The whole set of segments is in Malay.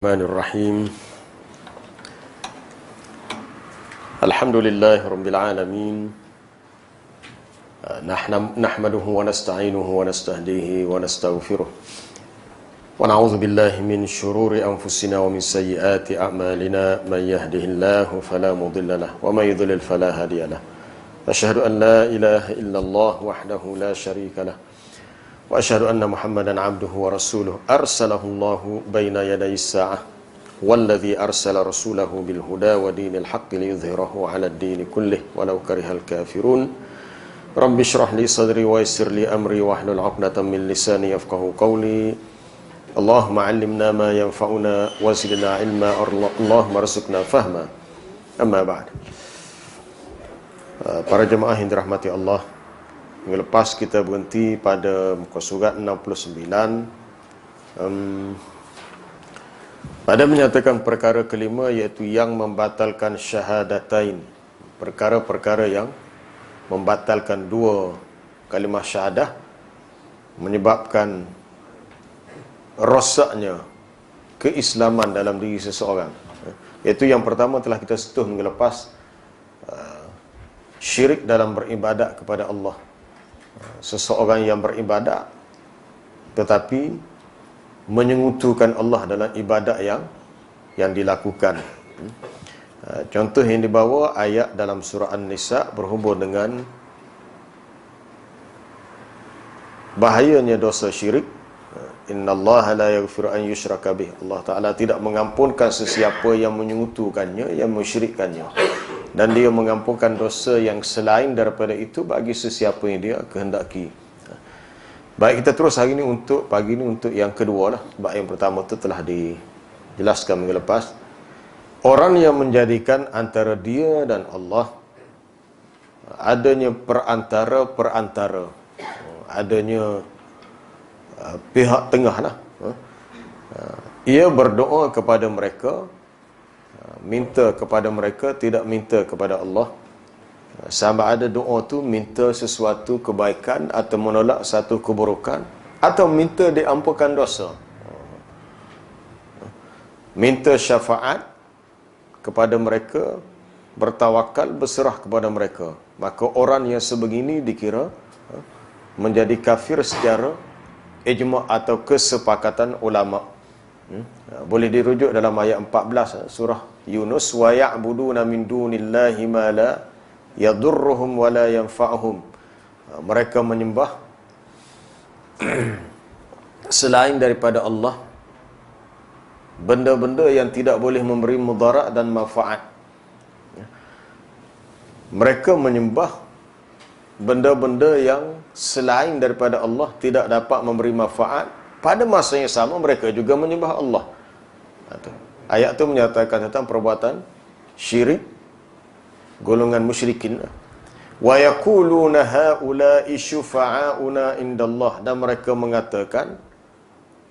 Bismillahirrahmanirrahim. Alhamdulillahi rabbil alamin. Nahmaduhu wa nasta'inuhu wa nastahdihi wa nastaghfiruh. Wa na'udzu billahi min shururi anfusina wa min sayyiati a'malina. Man yahdihillahu fala mudilla lahu wa man yudlil fala hadiya lahu. Asyhadu an la ilaha illallah wahdahu la syarika lahu. Wa asyhadu anna Muhammadan abduhu wa rasuluh arsalahu Allahu baina yaday as-sa'ah walladzi arsala rasulahu bil huda wa dinil haqqi liyudhhirahu 'ala ad-din kullih walau karihal kafirun. Rabbi shrah li sadri wa yassir li amri wahlul 'uqdatam min lisani yafqahu qawli. Allahumma 'allimna ma yanfa'una wa zidna 'ilma. Allahumma arzuqna fahma. Amma ba'd. Para jemaah yang dirahmati Allah, minggu lepas kita berhenti pada muka surat 69 pada menyatakan perkara kelima, iaitu yang membatalkan syahadatain, perkara-perkara yang membatalkan dua kalimah syahadah, menyebabkan rosaknya keislaman dalam diri seseorang. Iaitu yang pertama telah kita sentuh minggu lepas, syirik dalam beribadat kepada Allah. Seseorang yang beribadat tetapi menyengutukan Allah dalam ibadat yang dilakukan. Contoh yang dibawa ayat dalam surah An-Nisa berhubung dengan bahayanya dosa syirik. Innallaha la yaghfiru an yushraka bih. Allah Ta'ala tidak mengampunkan sesiapa yang menyengutukannya, yang mensyirikkannya. Dan dia mengampunkan dosa yang selain daripada itu bagi sesiapa yang dia kehendaki. Baik, kita terus hari ini pagi ini untuk yang kedua lah. Sebab yang pertama itu telah dijelaskan minggu lepas. Orang yang menjadikan antara dia dan Allah adanya perantara, adanya pihak tengah lah. Ia berdoa kepada mereka, minta kepada mereka, tidak minta kepada Allah. Sama ada doa tu minta sesuatu kebaikan atau menolak satu keburukan, atau minta diampunkan dosa, minta syafaat kepada mereka, bertawakal, berserah kepada mereka. Maka orang yang sebegini dikira menjadi kafir secara ijma' atau kesepakatan ulama'. Boleh dirujuk dalam ayat 14 surah Yunus, wa ya'buduna min dunillahi ma la yadurruhum wa la yanfa'uhum. Mereka menyembah selain daripada Allah benda-benda yang tidak boleh memberi mudarat dan manfaat. Mereka menyembah benda-benda yang selain daripada Allah tidak dapat memberi manfaat. Pada masa yang sama mereka juga menyembah Allah. Ayat itu menyatakan tentang perbuatan syirik golongan musyrikin. Wa yaquluna haula'i syufa'auna indallah, dan mereka mengatakan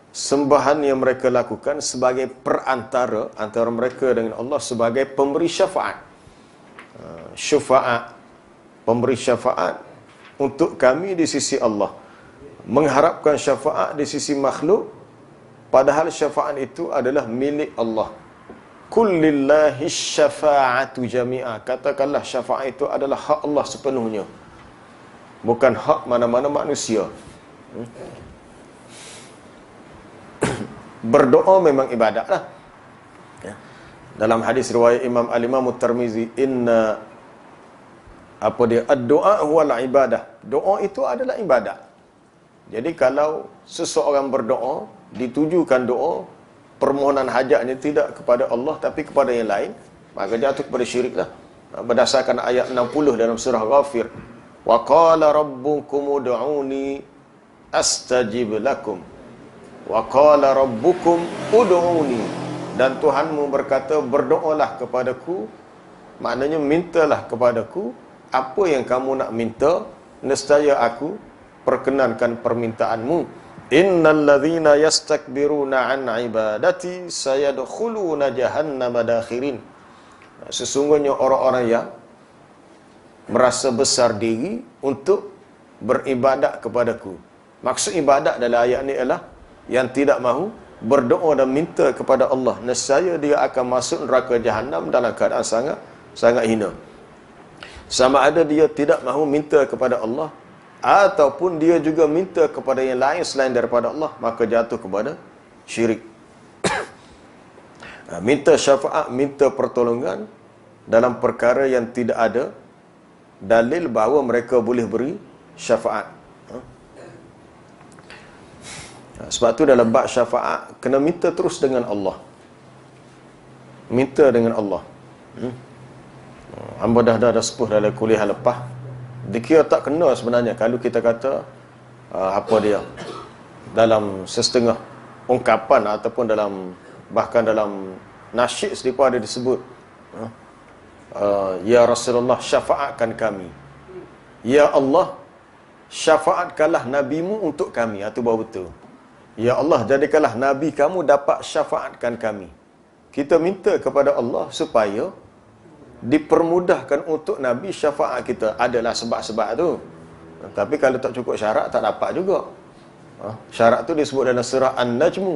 sembahan yang mereka lakukan sebagai perantara antara mereka dengan Allah, sebagai pemberi syafaat. Syufa'at, pemberi syafaat untuk kami di sisi Allah, mengharapkan syafaat di sisi makhluk, padahal syafaat itu adalah milik Allah. Kullillahi syafa'atu jami'a. Katakanlah syafaat itu adalah hak Allah sepenuhnya, bukan hak mana-mana manusia. Berdoa memang ibadat lah. Dalam hadis riwayat Imam Al-Imam At-Tirmizi, inna ad-doa huwal ibadah. Doa itu adalah ibadat. Jadi kalau seseorang berdoa, ditujukan doa permohonan hajatnya tidak kepada Allah tapi kepada yang lain, maka jatuh kepada syirik lah. Berdasarkan ayat 60 dalam surah Ghafir, wa qala rabbukum ud'uni astajib lakum. Wa qala rabbukum ud'uni, dan Tuhanmu berkata, berdoalah kepadaku, maknanya mintalah kepadaku apa yang kamu nak minta, nescaya aku perkenankan permintaanmu. Innal ladzina yastakbiruna an ibadati sayadkhuluna jahannama dakhirin. Sesungguhnya orang-orang yang merasa besar diri untuk beribadat kepadaku. Maksud ibadat dalam ayat ini adalah yang tidak mahu berdoa dan minta kepada Allah, nescaya dia akan masuk neraka jahanam dalam keadaan sangat hina. Sama ada dia tidak mahu minta kepada Allah ataupun dia juga minta kepada yang lain selain daripada Allah, maka jatuh kepada syirik. Minta syafaat, minta pertolongan dalam perkara yang tidak ada dalil bahawa mereka boleh beri syafaat. Sebab tu dalam bab syafaat kena minta terus dengan Allah. Minta dengan Allah. Hamba dah sepuh dalam kuliah lepas. Dikira tak kena sebenarnya kalau kita kata apa dia dalam setengah ungkapan ataupun bahkan dalam nasyid sedikit ada disebut, ya Rasulullah, syafaatkan kami. Ya Allah, syafaatkanlah nabimu untuk kami. Itu baru betul. Ya Allah, jadikanlah nabi kamu dapat syafaatkan kami. Kita minta kepada Allah supaya dipermudahkan untuk nabi syafaat kita. Adalah sebab-sebab tu. Tapi kalau tak cukup syarat, tak dapat juga. Syarat tu disebut dalam surah An-Najmu.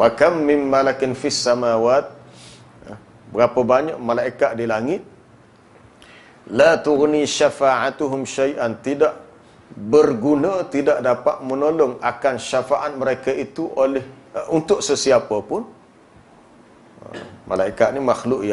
Wa kam min malakin fis samawat. Berapa banyak malaikat di langit. La tughni syafa'atuhum syai'an. Tidak berguna, tidak dapat menolong akan syafaat mereka itu untuk sesiapa pun. Malaikat ni makhluk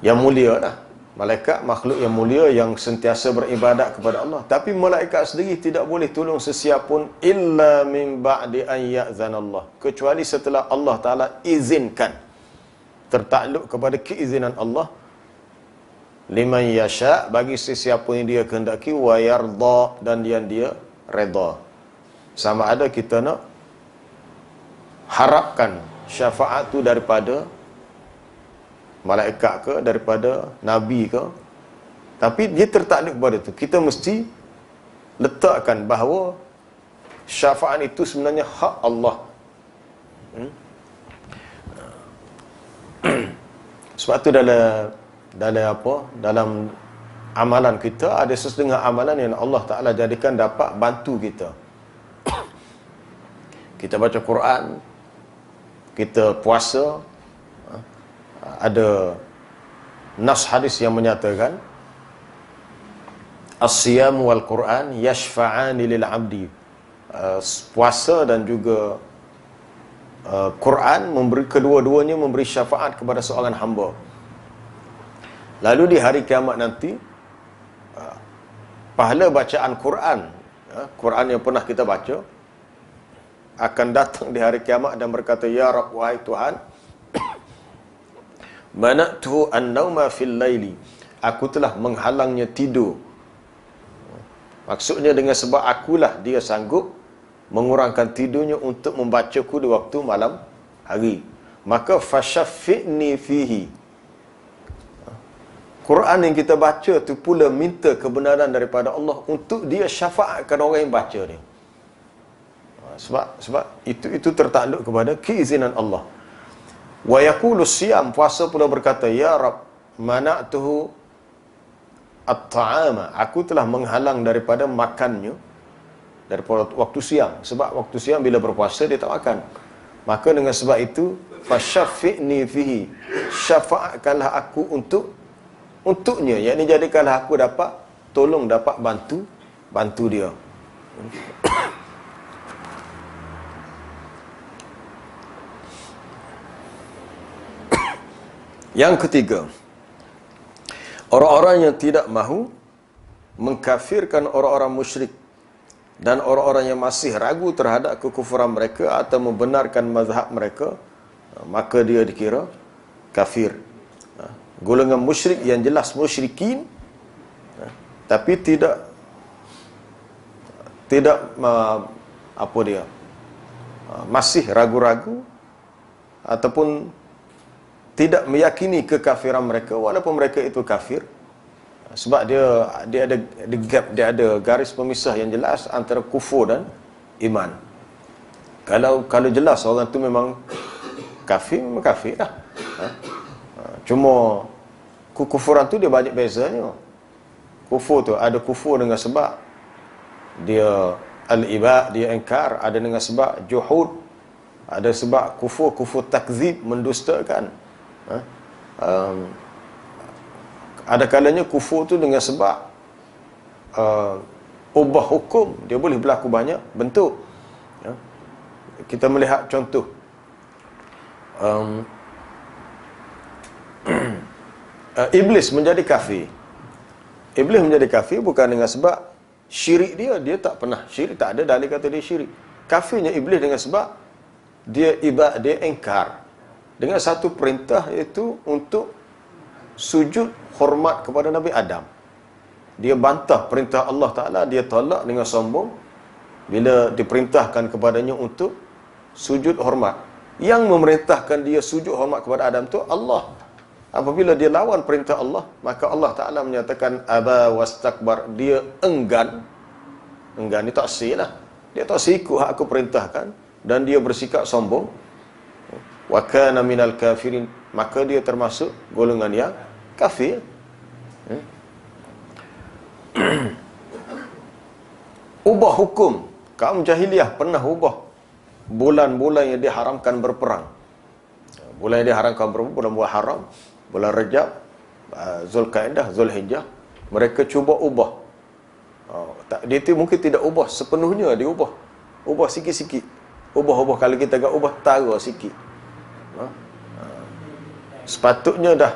yang mulia lah. Malaikat makhluk yang mulia yang sentiasa beribadat kepada Allah. Tapi malaikat sendiri tidak boleh tolong sesiapa pun illa min ba'di an ya'zanallah, kecuali setelah Allah Ta'ala izinkan. Tertakluk kepada keizinan Allah. Liman yasha, bagi sesiapa yang dia kehendaki, wa yarda, dan yang dia redha. Sama ada kita nak harapkan syafaat tu daripada malaikat ke, daripada nabi ke, tapi dia tertakluk kepada tu. Kita mesti letakkan bahawa syafaat itu sebenarnya hak Allah. Sebab tu dalam amalan kita ada sesetengah amalan yang Allah Ta'ala jadikan dapat bantu kita. Kita baca Quran, kita puasa, ada nas hadis yang menyatakan as-siyam wal Quran yashfa'ani lil 'abdi. Puasa dan juga Quran kedua-duanya memberi syafaat kepada seorang hamba. Lalu di hari kiamat nanti, pahala bacaan Quran yang pernah kita baca akan datang di hari kiamat dan berkata, ya Rabb, wahai Tuhan, mana'tu an-nauma fil laili, aku telah menghalangnya tidur. Maksudnya dengan sebab akulah dia sanggup mengurangkan tidurnya untuk membacaku di waktu malam hari. Maka fashaffi'ni fihi. Quran yang kita baca tu pula minta kebenaran daripada Allah untuk dia syafaatkan orang yang baca dia. Sebab itu tertakluk kepada keizinan Allah. Wa yaqulu siyam, puasa pula berkata, ya Rabb, mana'tuhu at-ta'ama, aku telah menghalang daripada makannya daripada waktu siang. Sebab waktu siang bila berpuasa dia tak makan. Maka dengan sebab itu fashaffi'ni fihi, syafaatkanlah aku untuknya, yakni jadikanlah aku dapat tolong, dapat bantu dia. Yang ketiga, orang-orang yang tidak mahu mengkafirkan orang-orang musyrik dan orang-orang yang masih ragu terhadap kekufuran mereka atau membenarkan mazhab mereka, maka dia dikira kafir. Golongan musyrik yang jelas musyrikin, tapi tidak masih ragu-ragu ataupun tidak meyakini kekafiran mereka walaupun mereka itu kafir. Sebab dia ada gap, dia ada garis pemisah yang jelas antara kufur dan iman. Kalau jelas orang tu memang kafir, memang kafir lah. Cuma kekufuran tu dia banyak bezanya. Kufur tu ada kufur dengan sebab dia al-iba, dia ingkar, ada dengan sebab juhud, ada sebab kufur takzib, mendustakan. Ada kalanya kufur tu dengan sebab ubah hukum, dia boleh berlaku banyak bentuk. Kita melihat contoh Iblis menjadi kafir. Iblis menjadi kafir bukan dengan sebab syirik dia tak pernah syirik, tak ada dalil kata dia syirik. Kafirnya Iblis dengan sebab dia ingkar dengan satu perintah, iaitu untuk sujud hormat kepada Nabi Adam. Dia bantah perintah Allah Ta'ala, dia tolak dengan sombong bila diperintahkan kepadanya untuk sujud hormat. Yang memerintahkan dia sujud hormat kepada Adam tu Allah. Apabila dia lawan perintah Allah, maka Allah Ta'ala menyatakan aba wastakbar, dia enggan ni taksir lah, dia taksir ikut hak aku perintahkan, dan dia bersikap sombong. Wa kana minal kafirin, maka dia termasuk golongan yang kafir. Ubah hukum. Kaum jahiliah pernah ubah bulan-bulan yang diharamkan berperang. Bulan yang diharamkan berperang, bulan-bulan haram, bulan Rajab, Zulkaidah, Zulhijjah, mereka cuba ubah. Dia mungkin tidak ubah sepenuhnya, dia ubah sikit-sikit. Ubah kalau kita agak ubah tara sikit. Sepatutnya dah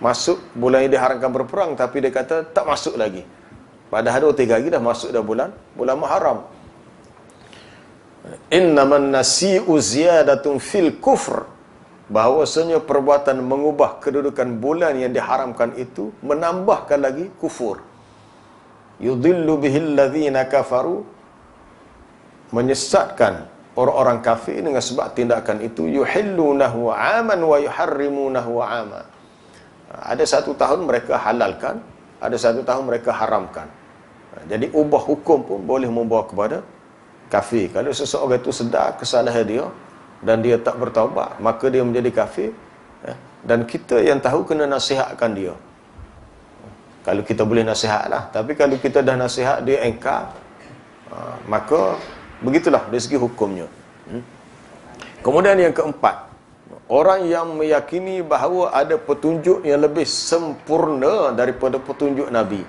masuk bulan yang diharamkan berperang, tapi dia kata tak masuk lagi. Padahal 2-3 hari dah masuk dah bulan Muharram. Innaman nasi'u ziyadatun fil kufr, bahawasanya perbuatan mengubah kedudukan bulan yang diharamkan itu menambahkan lagi kufur. Yudillu bihil ladzina kafaru, menyesatkan orang-orang kafir dengan sebab tindakan itu. Yuhillunahu aman wa yuharrimunahu aman. Ada satu tahun mereka halalkan, ada satu tahun mereka haramkan. Jadi ubah hukum pun boleh membawa kepada kafir. Kalau seseorang itu sedar kesalahan dia dan dia tak bertaubat, maka dia menjadi kafir. Dan kita yang tahu kena nasihatkan dia. Kalau kita boleh nasihat lah. Tapi kalau kita dah nasihat, dia engkar, maka begitulah dari segi hukumnya. Kemudian yang keempat, orang yang meyakini bahawa ada petunjuk yang lebih sempurna daripada petunjuk Nabi.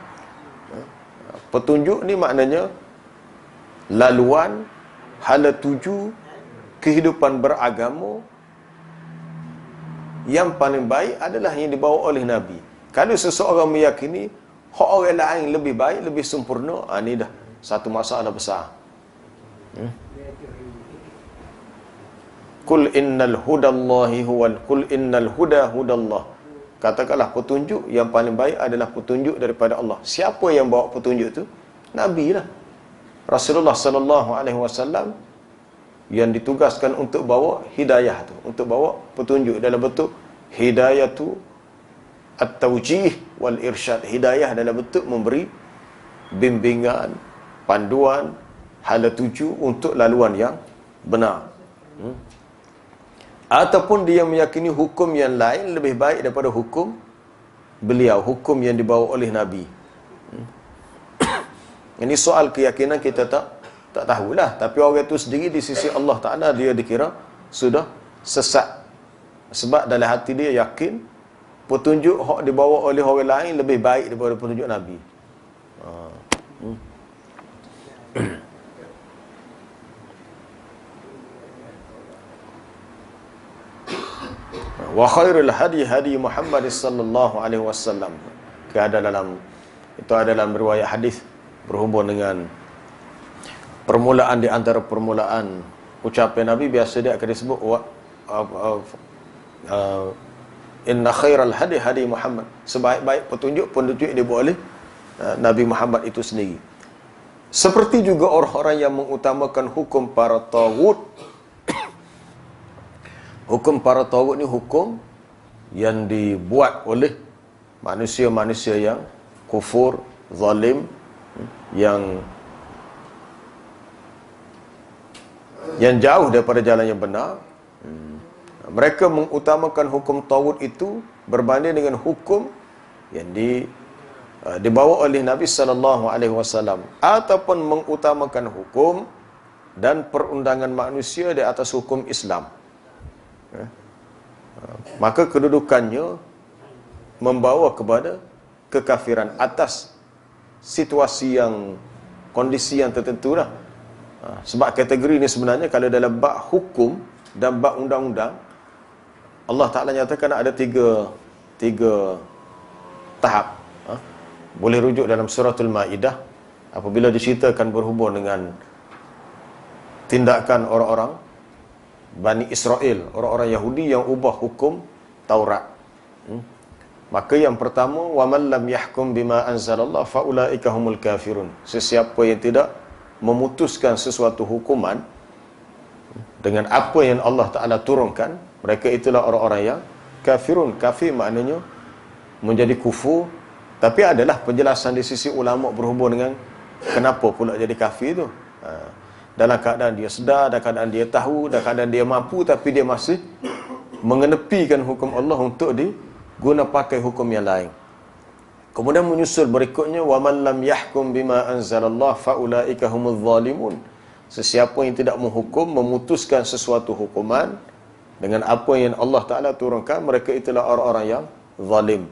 Petunjuk ni maknanya laluan, hala tuju, kehidupan beragama yang paling baik adalah yang dibawa oleh Nabi. Kalau seseorang meyakini hak orang lain lebih baik, lebih sempurna, ini dah satu masalah besar. Qul innal hudallahi huwal qul innal huda hudallah. Katakanlah petunjuk yang paling baik adalah petunjuk daripada Allah. Siapa yang bawa petunjuk tu? Nabi lah. Rasulullah sallallahu alaihi wasallam yang ditugaskan untuk bawa hidayah tu, untuk bawa petunjuk dalam bentuk hidayah tu at-tawjih wal irsyad. Hidayah dalam bentuk memberi bimbingan, panduan, hala tuju untuk laluan yang benar. Ataupun dia meyakini hukum yang lain lebih baik daripada hukum beliau, hukum yang dibawa oleh Nabi. Ini soal keyakinan kita tak tahulah. Tapi orang itu sendiri di sisi Allah Ta'ala dia dikira sudah sesat. Sebab dalam hati dia yakin petunjuk yang dibawa oleh orang lain lebih baik daripada petunjuk Nabi. Wa khairul hadi hadi Muhammad sallallahu alaihi wasallam. Ada dalam riwayat hadis berhubung dengan permulaan di antara permulaan ucapan Nabi, biasa dia akan disebut inna khairal hadi hadi Muhammad. Sebaik-baik petunjuk yang dibuat oleh Nabi Muhammad itu sendiri. Seperti juga orang-orang yang mengutamakan hukum para taghut. Hukum para taghut ni hukum yang dibuat oleh manusia-manusia yang kufur, zalim, yang jauh daripada jalan yang benar. Mereka mengutamakan hukum taghut itu berbanding dengan hukum yang dibawa oleh Nabi sallallahu alaihi wasallam ataupun mengutamakan hukum dan perundangan manusia di atas hukum Islam, maka kedudukannya membawa kepada kekafiran atas situasi yang, kondisi yang tertentu lah. Sebab kategori ini sebenarnya kalau dalam bab hukum dan bab undang-undang, Allah Ta'ala nyatakan ada tiga tahap. Boleh rujuk dalam suratul Ma'idah apabila diceritakan berhubung dengan tindakan orang-orang Bani Israel, orang-orang Yahudi yang ubah hukum Taurat. Maka yang pertama, وَمَنْ لَمْ يَحْكُمْ بِمَا أَنْزَلَ اللَّهُ فَأُولَٰئِكَ هُمُ الْكَافِرُونَ. Sesiapa yang tidak memutuskan sesuatu hukuman dengan apa yang Allah Ta'ala turunkan, mereka itulah orang-orang yang kafirun. Kafir maknanya menjadi kufur. Tapi adalah penjelasan di sisi ulama berhubung dengan kenapa pula jadi kafir tu. Dalam keadaan dia sedar, dalam keadaan dia tahu, dalam keadaan dia mampu, tapi dia masih mengenepikan hukum Allah untuk diguna pakai hukum yang lain. Kemudian menyusul berikutnya, وَمَنْ لَمْ يَحْكُمْ بِمَا أَنْزَلَ اللَّهُ فَأُولَٰئِكَ هُمُ الظَّالِمُونَ. Sesiapa yang tidak menghukum, memutuskan sesuatu hukuman dengan apa yang Allah Ta'ala turunkan, mereka itulah orang-orang yang zalim.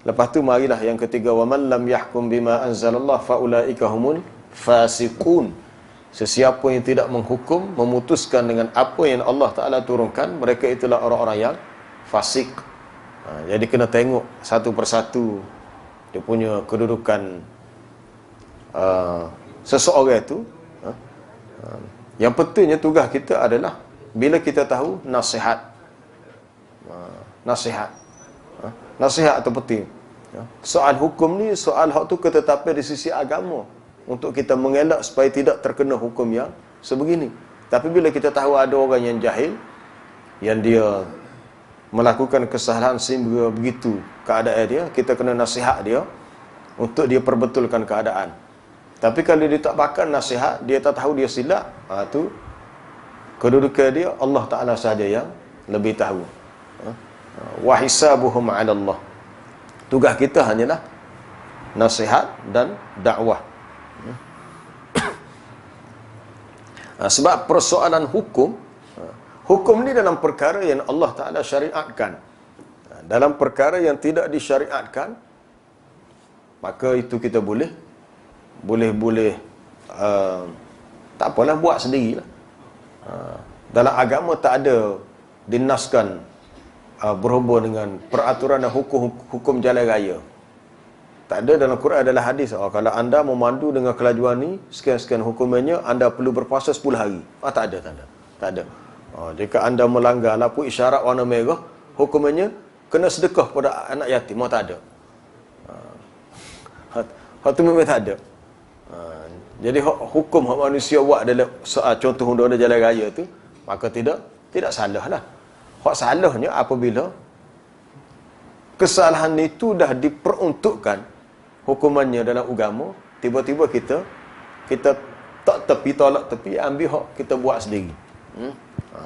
Lepas tu marilah yang ketiga, وَمَنْ لَمْ يَحْكُمْ بِمَا أَنْزَلَ اللَّهُ فَأُولَٰئِكَ هُمُ الْفَاسِقُونَ. Sesiapa yang tidak menghukum, memutuskan dengan apa yang Allah Ta'ala turunkan, mereka itulah orang-orang yang fasik. Jadi kena tengok satu persatu dia punya kedudukan seseorang itu. Yang pentingnya tugas kita adalah bila kita tahu nasihat. Nasihat itu penting. Soal hukum ni, soal hak tu ketetapan di sisi agama untuk kita mengelak supaya tidak terkena hukum yang sebegini. Tapi bila kita tahu ada orang yang jahil, yang dia melakukan kesalahan sehingga begitu keadaan dia, kita kena nasihat dia untuk dia perbetulkan keadaan. Tapi kalau dia tak bakal nasihat, dia tak tahu dia silap, tu kedudukan dia Allah Ta'ala sahaja yang lebih tahu. Wa hisabuhum 'ala Allah. Tugas kita hanyalah nasihat dan dakwah. Sebab persoalan hukum, hukum ni dalam perkara yang Allah Ta'ala syariatkan. Dalam perkara yang tidak disyariatkan, maka itu kita boleh tak apalah, buat sendirilah. Dalam agama tak ada dinaskan berhubung dengan peraturan dan hukum jalan raya. Tak ada. Dalam Quran adalah hadis, kalau anda memandu dengan kelajuan ni, sekian-sekian hukumannya, anda perlu berpuasa 10 hari. Tak ada. Jika anda melanggar lampu isyarat warna merah, hukumannya kena sedekah pada anak yatim. Tak ada. Hak tu memang tak ada. Jadi hukum hak manusia buat dalam soal contoh undang-undang jalan raya tu, maka tidak salah lah. Hak salahnya apabila kesalahan itu dah diperuntukkan hukumannya dalam agama, tiba-tiba kita tak tepi, tolak tepi, ambil hak kita buat sendiri.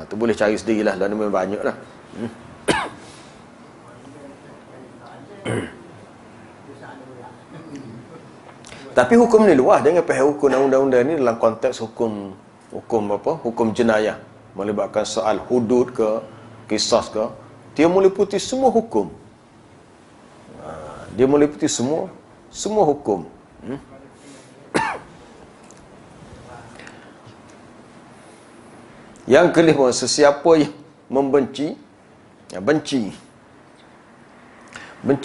Tu boleh cari sendirilah, dan memang banyak lah. Tapi hukum ni luas, jangan faham hukum undang-undang ni dalam konteks hukum jenayah, melibatkan soal hudud ke kisas ke. Dia meliputi semua hukum. Dia meliputi semua hukum. Yang kelima, sesiapa yang benci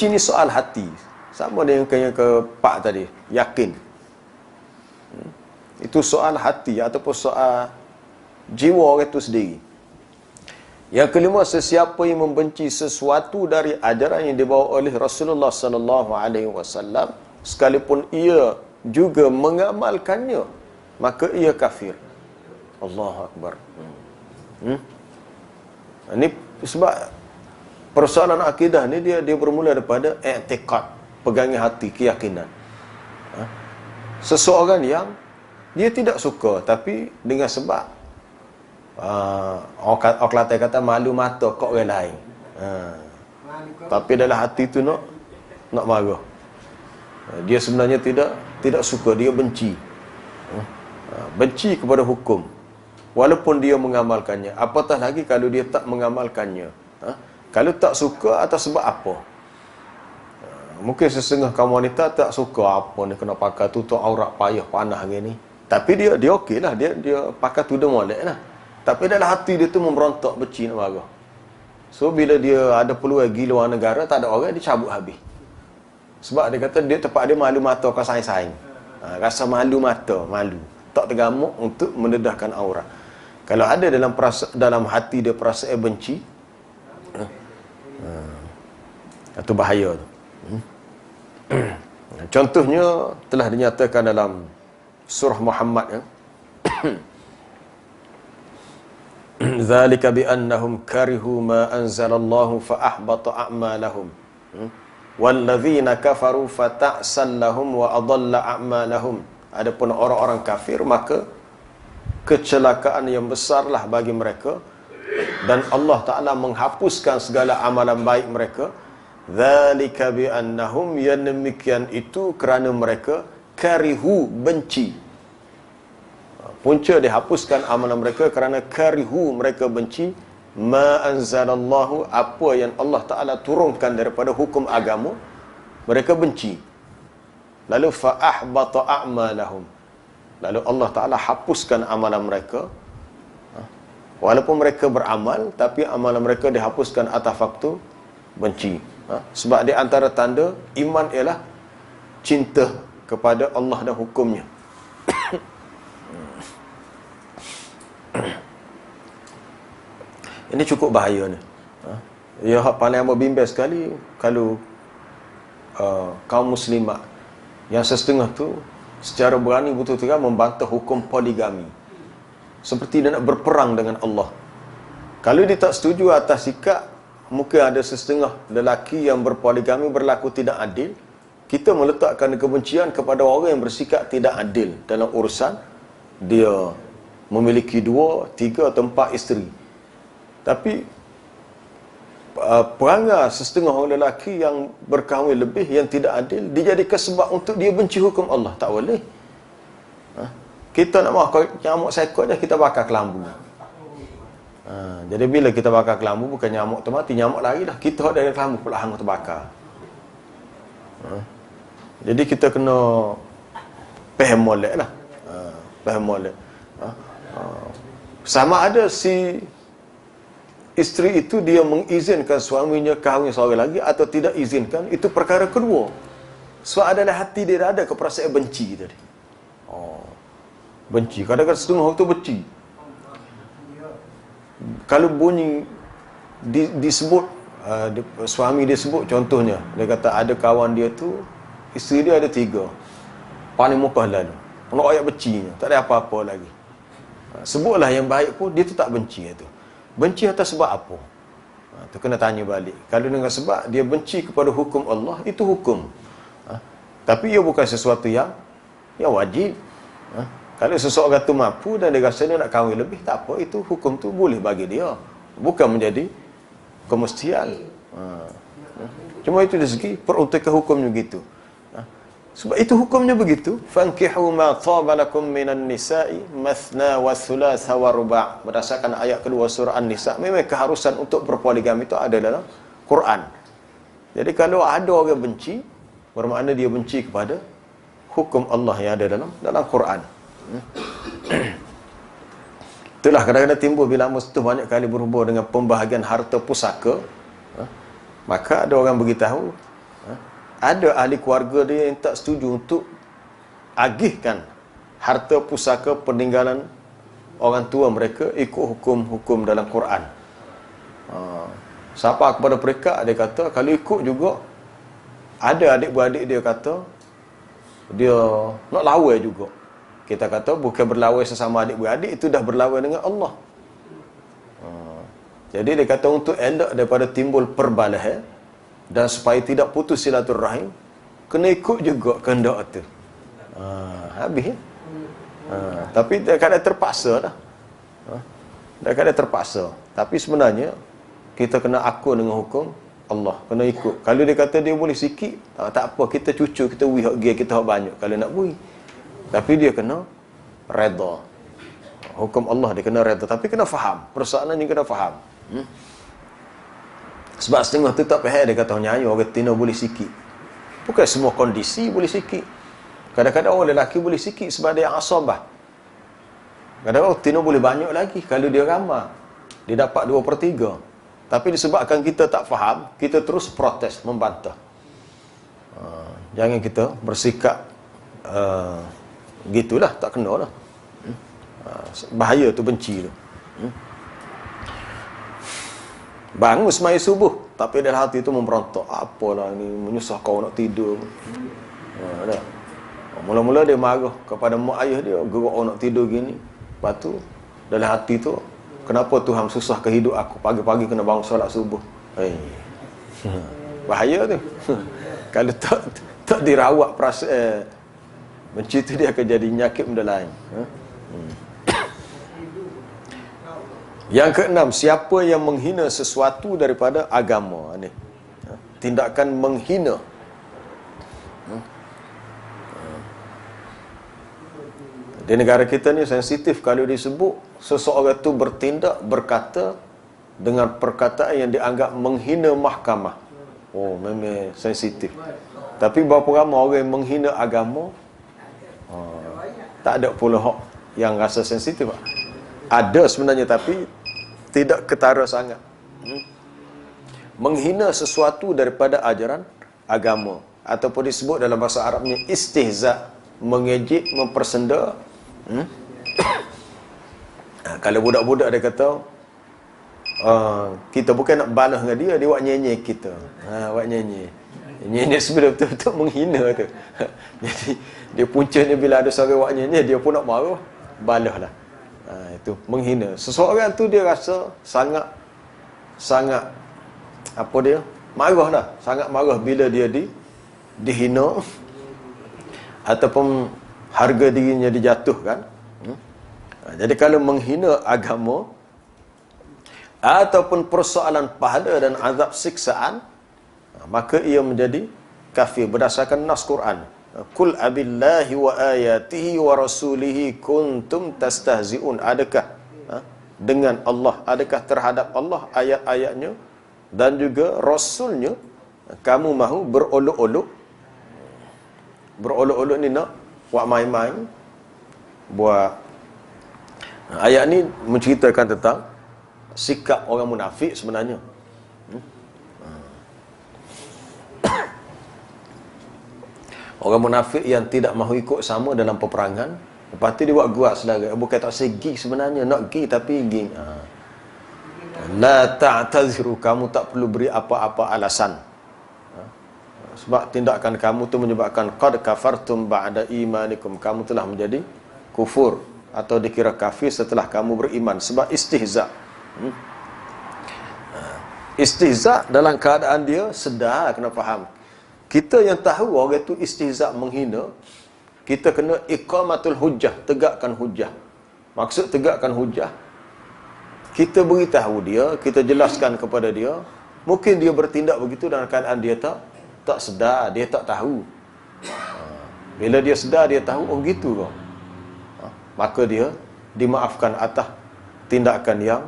ni soal hati. Sama dengan yang ke-4 tadi, yakin. Itu soal hati ataupun soal jiwa orang itu sendiri. Yang kelima, sesiapa yang membenci sesuatu dari ajaran yang dibawa oleh Rasulullah sallallahu alaihi wasallam, sekalipun ia juga mengamalkannya, maka ia kafir. Allahu akbar. Ini sebab persoalan akidah ni dia bermula daripada i'tiqad, pegangan hati, keyakinan. Seseorang yang dia tidak suka, tapi dengan sebab orang Kelantan kata malu mata kok orang lain. Tapi dalam hati tu nak marah. Dia sebenarnya tidak suka, dia benci. Benci kepada hukum walaupun dia mengamalkannya. Apatah lagi kalau dia tak mengamalkannya. Kalau tak suka atas sebab apa? Mungkin setengah kaum wanita tak suka apa ni kena pakai tutup aurat payah panah gini. Tapi dia okeylah, dia pakai tudung molek lah. Tapi dalam hati dia tu memberontak benci nak marah. So bila dia ada peluang pergi luar negara, tak ada orang, dia cabut habis. Sebab dia kata dia tempat dia malu mata kau saing-saing. Rasa malu mata, malu. Tak tergamuk untuk mendedahkan aurat. Kalau ada dalam hati dia perasaan benci, itu bahaya tu. Contohnya telah dinyatakan dalam surah Muhammad, ya. Zalika bi annahum karihu ma anzalallahu fa ahbata a'malahum. Wallazina kafaru fata'sal lahum wa adalla a'malahum. Adapun orang-orang kafir, maka kecelakaan yang besarlah bagi mereka, dan Allah Ta'ala menghapuskan segala amalan baik mereka. Zalika bi annahum, yang demikian itu kerana mereka karihu, benci. Punca dihapuskan amalan mereka kerana karihu, mereka benci ma anzalallahu, apa yang Allah Ta'ala turunkan daripada hukum agama, mereka benci. Lalu fa ahbata a'malahum, lalu Allah Ta'ala hapuskan amalan mereka. Walaupun mereka beramal, tapi amalan mereka dihapuskan atas faktor benci. Sebab di antara tanda iman ialah cinta kepada Allah dan hukumnya. Ini cukup bahaya ni. Ya, paling amat bimbang sekali kalau kaum muslimat yang setengah tu secara berani betul-betul membantah hukum poligami, seperti dia nak berperang dengan Allah. Kalau dia tak setuju atas sikap, mungkin ada setengah lelaki yang berpoligami berlaku tidak adil, kita meletakkan kebencian kepada orang yang bersikap tidak adil dalam urusan dia memiliki 2, 3 atau 4 isteri. Tapi perangai setengah orang lelaki yang berkahwin lebih yang tidak adil dijadikan sebab untuk dia benci hukum Allah. Tak boleh. Kita nak mahu nyamuk sekot je, kita bakar kelambu. Jadi bila kita bakar kelambu, bukan nyamuk tu mati, nyamuk lari dah. Kita dari kelambu pula hang terbakar. Jadi kita kena faham molek lah. Faham molek. Sama ada si isteri itu dia mengizinkan suaminya kahwin seorang lagi atau tidak izinkan, itu perkara kedua. Sebab adalah hati dia ada keperasaan benci tadi. Benci. Kadang-kadang setengah orang tu benci. Kalau bunyi disebut, suami dia sebut, contohnya dia kata ada kawan dia tu, isteri dia ada 3, paling mukah lalu, nak ayat bencinya, tak ada apa-apa lagi. Sebutlah yang baik pun dia tu tak benci itu. Benci atas sebab apa? Tu kena tanya balik. Kalau dengan sebab dia benci kepada hukum Allah, itu hukum. Tapi ia bukan sesuatu yang wajib. Kalau seseorang tu mampu dan dia rasa dia nak kahwin lebih, tak apa, itu hukum tu boleh bagi dia. Bukan menjadi kemestian. Cuma itu dari segi peruntukan hukumnya begitu. Sebab itu hukumnya begitu. Fankihu ma taba lakum minan nisa'i mathna wa thulatha wa ruba'. Berdasarkan ayat kedua surah An-Nisa, memang keharusan untuk berpoligami itu ada dalam Quran. Jadi kalau ada orang benci, bermakna dia benci kepada hukum Allah yang ada dalam Quran. Itulah kadang-kadang timbul bila mustuh banyak kali berhubung dengan pembahagian harta pusaka. Maka ada orang beritahu, ada ahli keluarga dia yang tak setuju untuk agihkan harta pusaka peninggalan orang tua mereka ikut hukum-hukum dalam Quran. Siapa kepada mereka, dia kata kalau ikut juga, ada adik-beradik dia kata dia nak lawan juga. Kita kata bukan berlawan sesama adik-beradik, itu dah berlawan dengan Allah. Jadi dia kata untuk elak daripada timbul perbalahan dan supaya tidak putus silaturahim, kena ikut juga kehendak tu. Habis ya? Tapi kadang terpaksa dah. Kadang terpaksa. Tapi sebenarnya kita kena akun dengan hukum Allah, kena ikut. Kalau dia kata dia boleh sikit, tak apa, kita cucu, kita wihak gear, kita hak banyak kalau nak bui. Tapi dia kena redha. Hukum Allah dia kena redha, tapi kena faham. Persoalannya kena faham. Sebab setengah tu tak faham, dia kata nyanyi orang tina boleh sikit. Bukan semua kondisi boleh sikit. Kadang-kadang orang lelaki boleh sikit sebab dia asabah. Kadang-kadang orang tina boleh banyak lagi kalau dia ramah. Dia dapat 2/3. Tapi disebabkan kita tak faham, kita terus protes, membantah. Jangan kita bersikap gitulah, tak kena lah. Bahaya tu, benci tu. Bangun semaya subuh, tapi dalam hati tu memberontak. Apalah ni, menyusah kau nak tidur. Dah. Mula-mula dia marah kepada mak ayah dia, gerak orang nak tidur gini. Lepas tu, dalam hati tu, kenapa Tuhan susahkan hidup aku? Pagi-pagi kena bangun solat subuh. Bahaya tu. Kalau tak dirawat perasaan benci tu, dia akan jadi nyakit benda lain. Yang keenam, siapa yang menghina sesuatu daripada agama ni. Tindakan menghina. Di negara kita ni sensitif kalau disebut seseorang tu bertindak, berkata dengan perkataan yang dianggap menghina mahkamah. Oh, memang sensitif. Tapi berapa ramai orang yang menghina agama, tak ada pula hak yang rasa sensitif. Ada sebenarnya, tapi tidak ketara sangat. Menghina sesuatu daripada ajaran agama, ataupun disebut dalam bahasa Arabnya istihza, mengejek, mempersenda. Kalau budak-budak dia kata, kita bukan nak balas dengan dia, dia buat nyenyi kita. Buat nyenyi. Nyenyi sebenarnya betul-betul menghina tu. Jadi dia puncanya bila ada seorang buat nyenyi, dia pun nak marah, balas lah. Itu menghina. Seseorang tu dia rasa sangat apa dia? Marah dah. Sangat marah bila dia dihina ataupun harga dirinya dijatuhkan. Jadi kalau menghina agama ataupun persoalan pahala dan azab siksaan, maka ia menjadi kafir berdasarkan nas Quran. Qul abillahi wa ayatihi wa rasulihi kuntum tastahzi'un. Adakah dengan Allah, adakah terhadap Allah, ayat-ayatnya dan juga rasulnya kamu mahu berolok-olok? Berolok-olok ni nak buat main-main, buat. Ayat ni menceritakan tentang sikap orang munafik sebenarnya. Orang munafik yang tidak mahu ikut sama dalam peperangan, lepas tu dia buat guak selari. Bukan tak segi sebenarnya, nak pergi tapi pergi. La ta'taziru, kamu tak perlu beri apa-apa alasan. Sebab tindakan kamu tu menyebabkan qad kafartum ba'da imanikum, kamu telah menjadi kufur atau dikira kafir setelah kamu beriman. Sebab istihza. Istihza dalam keadaan dia sedar, kena faham. Kita yang tahu orang itu istihza, menghina, kita kena iqamatul hujjah, tegakkan hujjah. Maksud tegakkan hujjah, kita beritahu dia, kita jelaskan kepada dia. Mungkin dia bertindak begitu dalam keadaan dia tak sedar, dia tak tahu. Bila dia sedar, dia tahu, oh gitu kau. Maka dia dimaafkan atas tindakan yang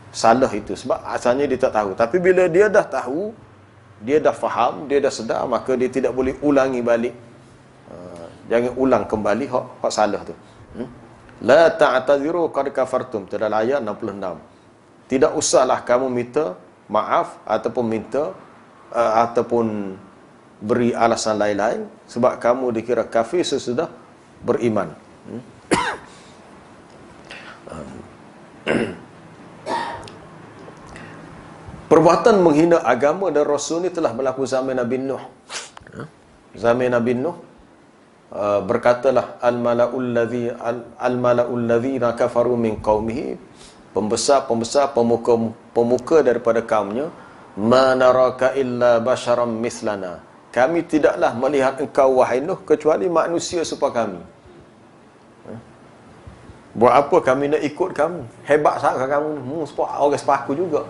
salah itu. Sebab asalnya dia tak tahu. Tapi bila dia dah tahu, dia dah faham, dia dah sedar, maka dia tidak boleh ulangi balik. Jangan ulang kembali hak salah tu. La ta'taziru qad kafartum, dalam ayat 66. Tidak usahlah kamu minta maaf ataupun minta ataupun beri alasan lain-lain, sebab kamu dikira kafir sesudah beriman. Perbuatan menghina agama dan Rasul ni telah berlaku zaman Nabi Nuh. Zaman Nabi Nuh, berkatalah al-mala'ul ladzina kafaru min qaumihi, pembesar-pembesar, pemuka daripada kaumnya, ma naraka illa basharam mislana, kami tidaklah melihat engkau wahai Nuh kecuali manusia serupa kami. Buat apa kami nak ikut kamu? Hebat sangat kamu, orang sepaku juga.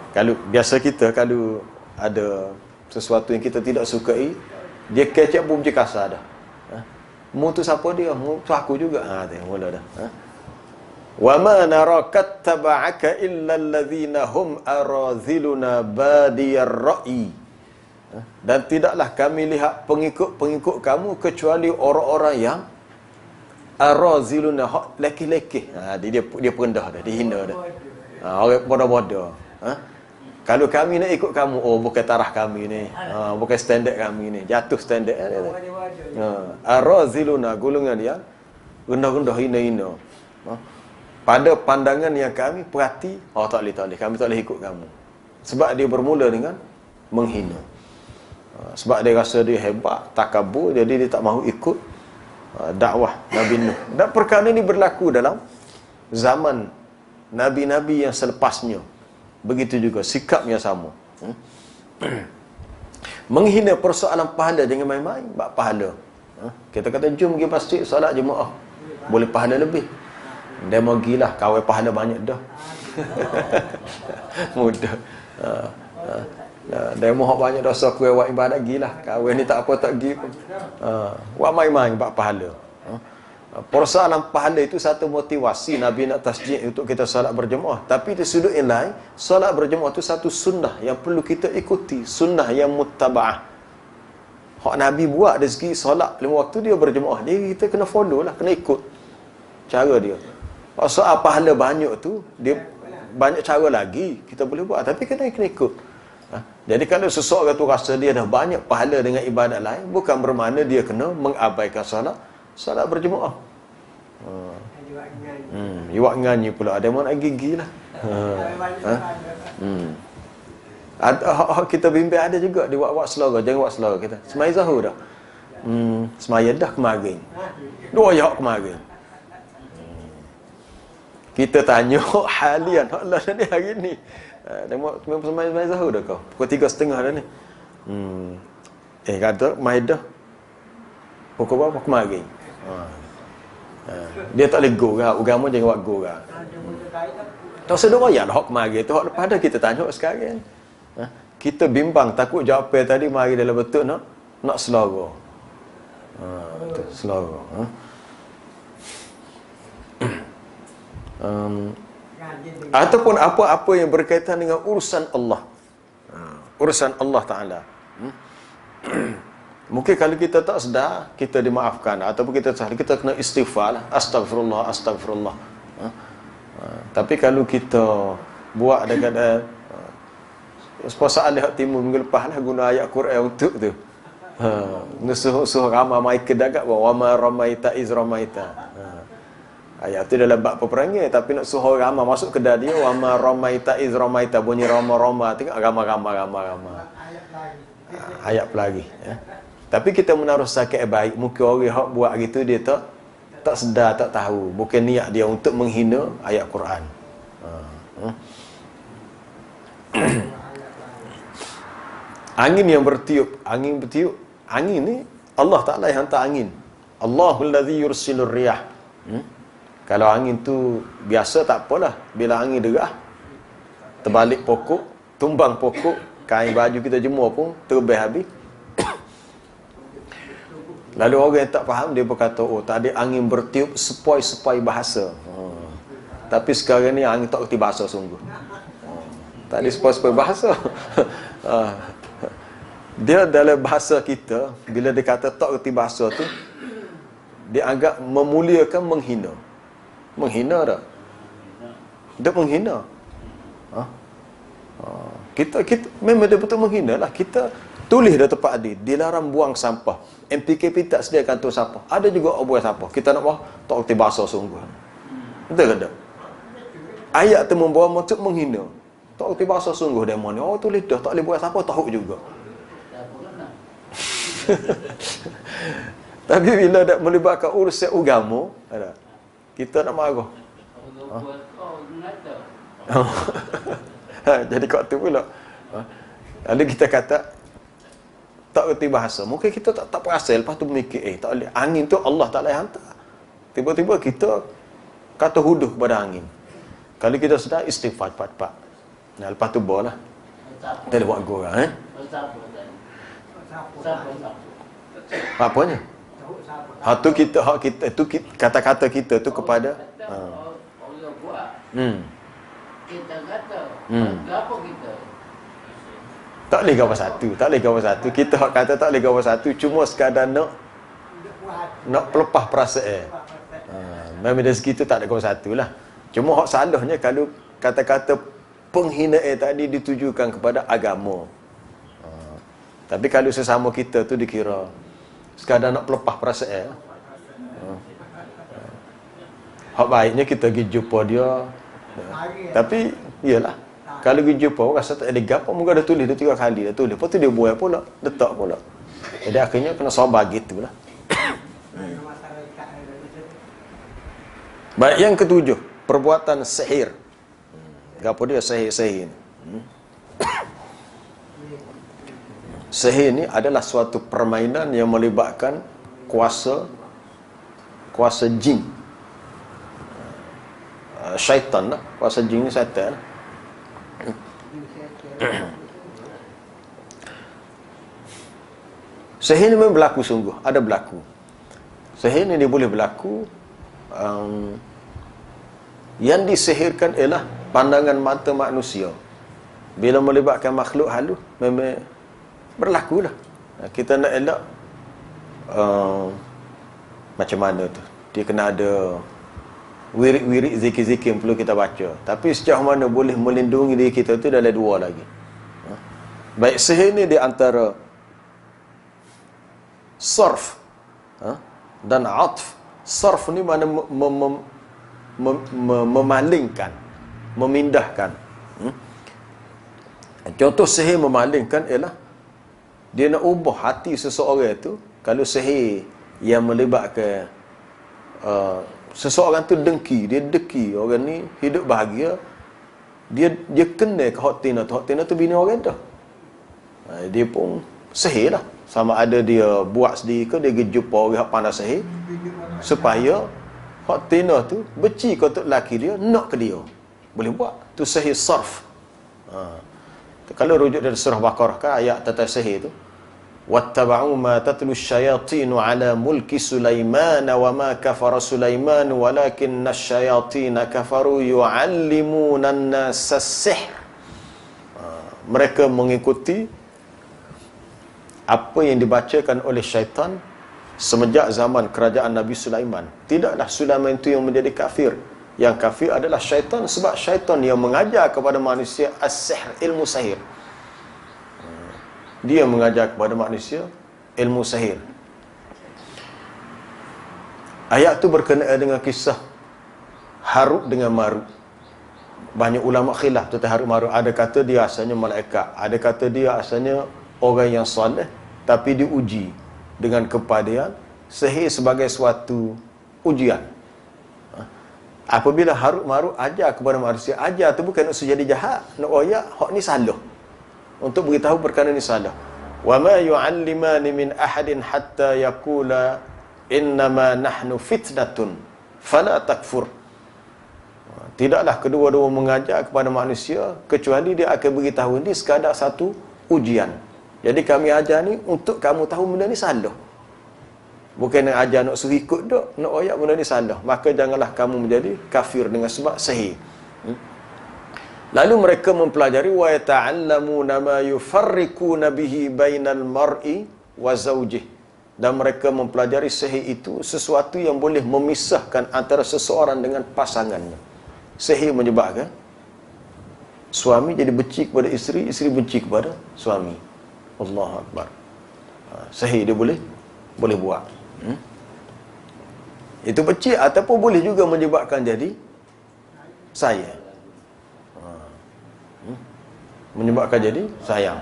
Kalau biasa kita kalau ada sesuatu yang kita tidak sukai, dia kecap pun macam kasar dah. Mu tu siapa dia? Mu tu aku juga. Tengok mula dah. Wa ma nara kattaba'aka illa alladhina hum araziluna badiyar ra'i. Dan tidaklah kami lihat pengikut-pengikut kamu kecuali orang-orang yang araziluna, leki-leki. Dia perendah dah, dia hina dah. Orang bodoh-bodoh. Kalau kami nak ikut kamu, bukan tarah kami ni. Bukan standard kami ni. Jatuh standard. Araziluna, golongan dia rendah-rendah, hina-hina. Pada pandangan yang kami perhati, tak boleh. Kami tak boleh ikut kamu. Sebab dia bermula dengan menghina. Sebab dia rasa dia hebat, takabur, jadi dia tak mahu ikut dakwah Nabi Nuh. Dan perkara ini berlaku dalam zaman Nabi-Nabi yang selepasnya. Begitu juga sikapnya sama. Menghina persoalan pahala, jangan main-main bab pahala. Kita kata jom pergi masjid solat jemaah, boleh pahala lebih. Dia mau gilah kawai pahala banyak dah. Mudah. Dia mau banyak dosa kuih buat ibadat gilah. Kawai ni tak apa tak gi pun. Buat main-main bab pahala. Persoalan pahala itu satu motivasi Nabi nak tasjid untuk kita solat berjemaah. Tapi di sudut yang lain, solat berjemaah itu satu sunnah yang perlu kita ikuti, sunnah yang muttaba'ah. Hak Nabi buat dari segi solat 5 waktu dia berjemaah, jadi kita kena follow lah, kena ikut cara dia. Soal pahala banyak tu, dia banyak cara lagi kita boleh buat, tapi kena ikut. Jadi kalau seseorang tu rasa dia dah banyak pahala dengan ibadat lain, bukan bermakna dia kena mengabaikan solat berjemaah. Iwak nganyi pula, ada mana gigi lah. Kita bimbing ada juga di wak-wak selera, jangan wak selera kita. Semaya Zahur dah. Semaya dah kemarin. 2 ayat kemarin. Kita tanya halian Allah ni hari ni. Tengok semaya Zahur dah kau. Pukul 3.30 dah ni. Kata Maidah pukul berapa kemarin? Dia tak boleh go lah. Agama jangan buat go lah. Tak usah doa lah hak kemarin tu. Hak lepas dah kita tanya sekarang. Kita bimbang takut jawapan tadi mari dalam betul nak selera. Selera. Ataupun apa-apa yang berkaitan dengan urusan Allah. Urusan Allah Ta'ala. Mungkin kalau kita tak sedar, kita dimaafkan. Ataupun kita kena istighfar lah. Astagfirullah. Tapi kalau kita buat dekat puasa alih hak timur minggu lepas lah, guna ayat Quran untuk tu. Nusuh ramai mai kedagat wa ma ramaita iz ramaita. Ayat tu dalam bab peperangan, tapi nak suruh ramai masuk kedai dia wa ma ramaita iz ramaita, bunyi rama tengok ramai. Ayat pelagi ya. Tapi kita menaruh sakit baik, mungkin orang hak buat gitu dia tak sedar, tak tahu, bukan niat dia untuk menghina ayat Quran. Angin yang bertiup, angin ni Allah Ta'ala yang hantar angin. Allahul ladzi yursilur riyah. Kalau angin tu biasa tak apalah, bila angin derah terbalik pokok, tumbang pokok, kain baju kita jemur pun terbeh habis. Lalu orang yang tak faham dia berkata, tadi angin bertiup sepoi-sepoi bahasa. Tapi sekarang ni angin tak kerti bahasa sungguh. Tadi sepoi-sepoi bahasa. Dia dalam bahasa kita, bila dia kata tak kerti bahasa tu, dia anggap memuliakan menghina. Menghina dah. Dia menghina. Kita memang dia betul menghina lah. Kita tulis dah tempat hadis, dilarang buang sampah. MPKP tak sediakan tu sampah. Ada juga orang buang sampah. Kita nak buang, tak kerti bahasa sungguh. Betul ke tak? Ayat tu membawa maksud menghina. Tak kerti bahasa sungguh demo ni. Tulis dah, tak boleh buang sampah, tahu juga. Tapi bila dah melibatkan urusan agama, kita nak marah. Jadi kat tu pula. Lalu kita kata tak kerti bahasa. Mungkin kita tak perasa, lepas tu mikir tak boleh. Angin tu Allah Ta'ala yang hantar. Tiba-tiba kita kata huduh kepada angin. Kalau kita sedar, istighfar cepat-cepat. Nah, lepas tu bola lah. Kita boleh buat gol lah, Apanya? Tu kita, tu kata-kata kita tu kepada orang buat. Kita kata, apa kita? Tak boleh gambar satu, tak boleh gambar satu. Kita hak kata tak boleh gambar satu, cuma sekadar nak pelepah perasaan. Memang dari segi tu tak ada gambar satu lah. Cuma hak salahnya kalau kata-kata penghinaan tadi ditujukan kepada agama. Tapi kalau sesama kita tu dikira sekadar nak pelepah perasaan. Hak baiknya kita pergi jumpa dia. Tapi iyalah, kalau pergi jumpa rasa tak ada gapo, mungkin dah tulis 2-3 kali dah tulis. Lepas tu dia buat pula, letak pula. Jadi akhirnya kena sabar gitulah. Baik, yang ketujuh, perbuatan sihir. Gapo dia sihir-sihir ni? Sihir ni adalah suatu permainan yang melibatkan kuasa jin. Syaitan lah. Kuasa jin ni syaitan lah. Sihir ni memang berlaku sungguh. Ada berlaku. Sihir ni dia boleh berlaku. Yang disihirkan ialah pandangan mata manusia. Bila melibatkan makhluk halus, memang berlakulah. Kita nak elak macam mana tu, dia kena ada wirid-wirid zikir-zikir yang perlu kita baca. Tapi sejauh mana boleh melindungi diri kita tu dah ada dua lagi. Baik, sihir ni di antara sarf dan atf. Sarf ni mana memalingkan, memindahkan. Contoh sihir memalingkan ialah dia nak ubah hati seseorang tu. Kalau sihir yang melibatkan seseorang tu dengki, dia deki orang ni hidup bahagia, dia kena ke hak tina tu. Hak tina tu bini orang tu. Dia pun sihir lah. Sama ada dia buat sendiri ke, dia pergi jumpa orang yang pandai sihir supaya hak tina tu benci ke untuk lelaki dia, nak ke dia. Boleh buat. Tu sihir sarf. Kalau rujuk dari surah Baqarah kan, ayat tentang sihir tu, wattaba'u ma tatlu asyayatin ala mulki Sulaiman wa ma kafara Sulaiman walakinna asyayatin kafaru yu'allimuna an-nasa as-sihr. Mereka mengikuti apa yang dibacakan oleh syaitan semenjak zaman kerajaan Nabi Sulaiman. Tidaklah Sulaiman itu yang menjadi kafir. Yang kafir adalah syaitan, sebab syaitan yang mengajar kepada manusia as-sihr, ilmu sihir. Dia mengajar kepada manusia ilmu sihir. Ayat tu berkenaan dengan kisah Harut dengan Marut. Banyak ulama khilaf tentang Harut Marut. Ada kata dia asalnya malaikat, ada kata dia asalnya orang yang soleh, tapi diuji dengan kepadean. Sihir sebagai suatu ujian. Apabila Harut Marut ajar kepada manusia, ajar tu bukan nak jadi jahat, nak royak hak ni salah, untuk beritahu perkara ni salah. Wa ma yu'allimani min ahadin hatta yaqula innama nahnu fitnatun fala takfur. Tidaklah kedua-dua mengajar kepada manusia kecuali dia akan beritahu ini sekadar satu ujian. Jadi kami ajar ni untuk kamu tahu benda ni salah. Bukan nak ajar nak suruh ikut dok, nak royak benda ni salah. Maka janganlah kamu menjadi kafir dengan sebab sihir. Lalu mereka mempelajari wa yata'allamuna ma yufarriquna bihi bainal mar'i wa zawjih. Dan mereka mempelajari sihir itu sesuatu yang boleh memisahkan antara seseorang dengan pasangannya. Sihir menyebabkan suami jadi benci kepada isteri, isteri benci kepada suami. Allahu Akbar. Sihir dia boleh buat. Itu benci ataupun boleh juga menyebabkan jadi sayang. Menyebabkan jadi sayang.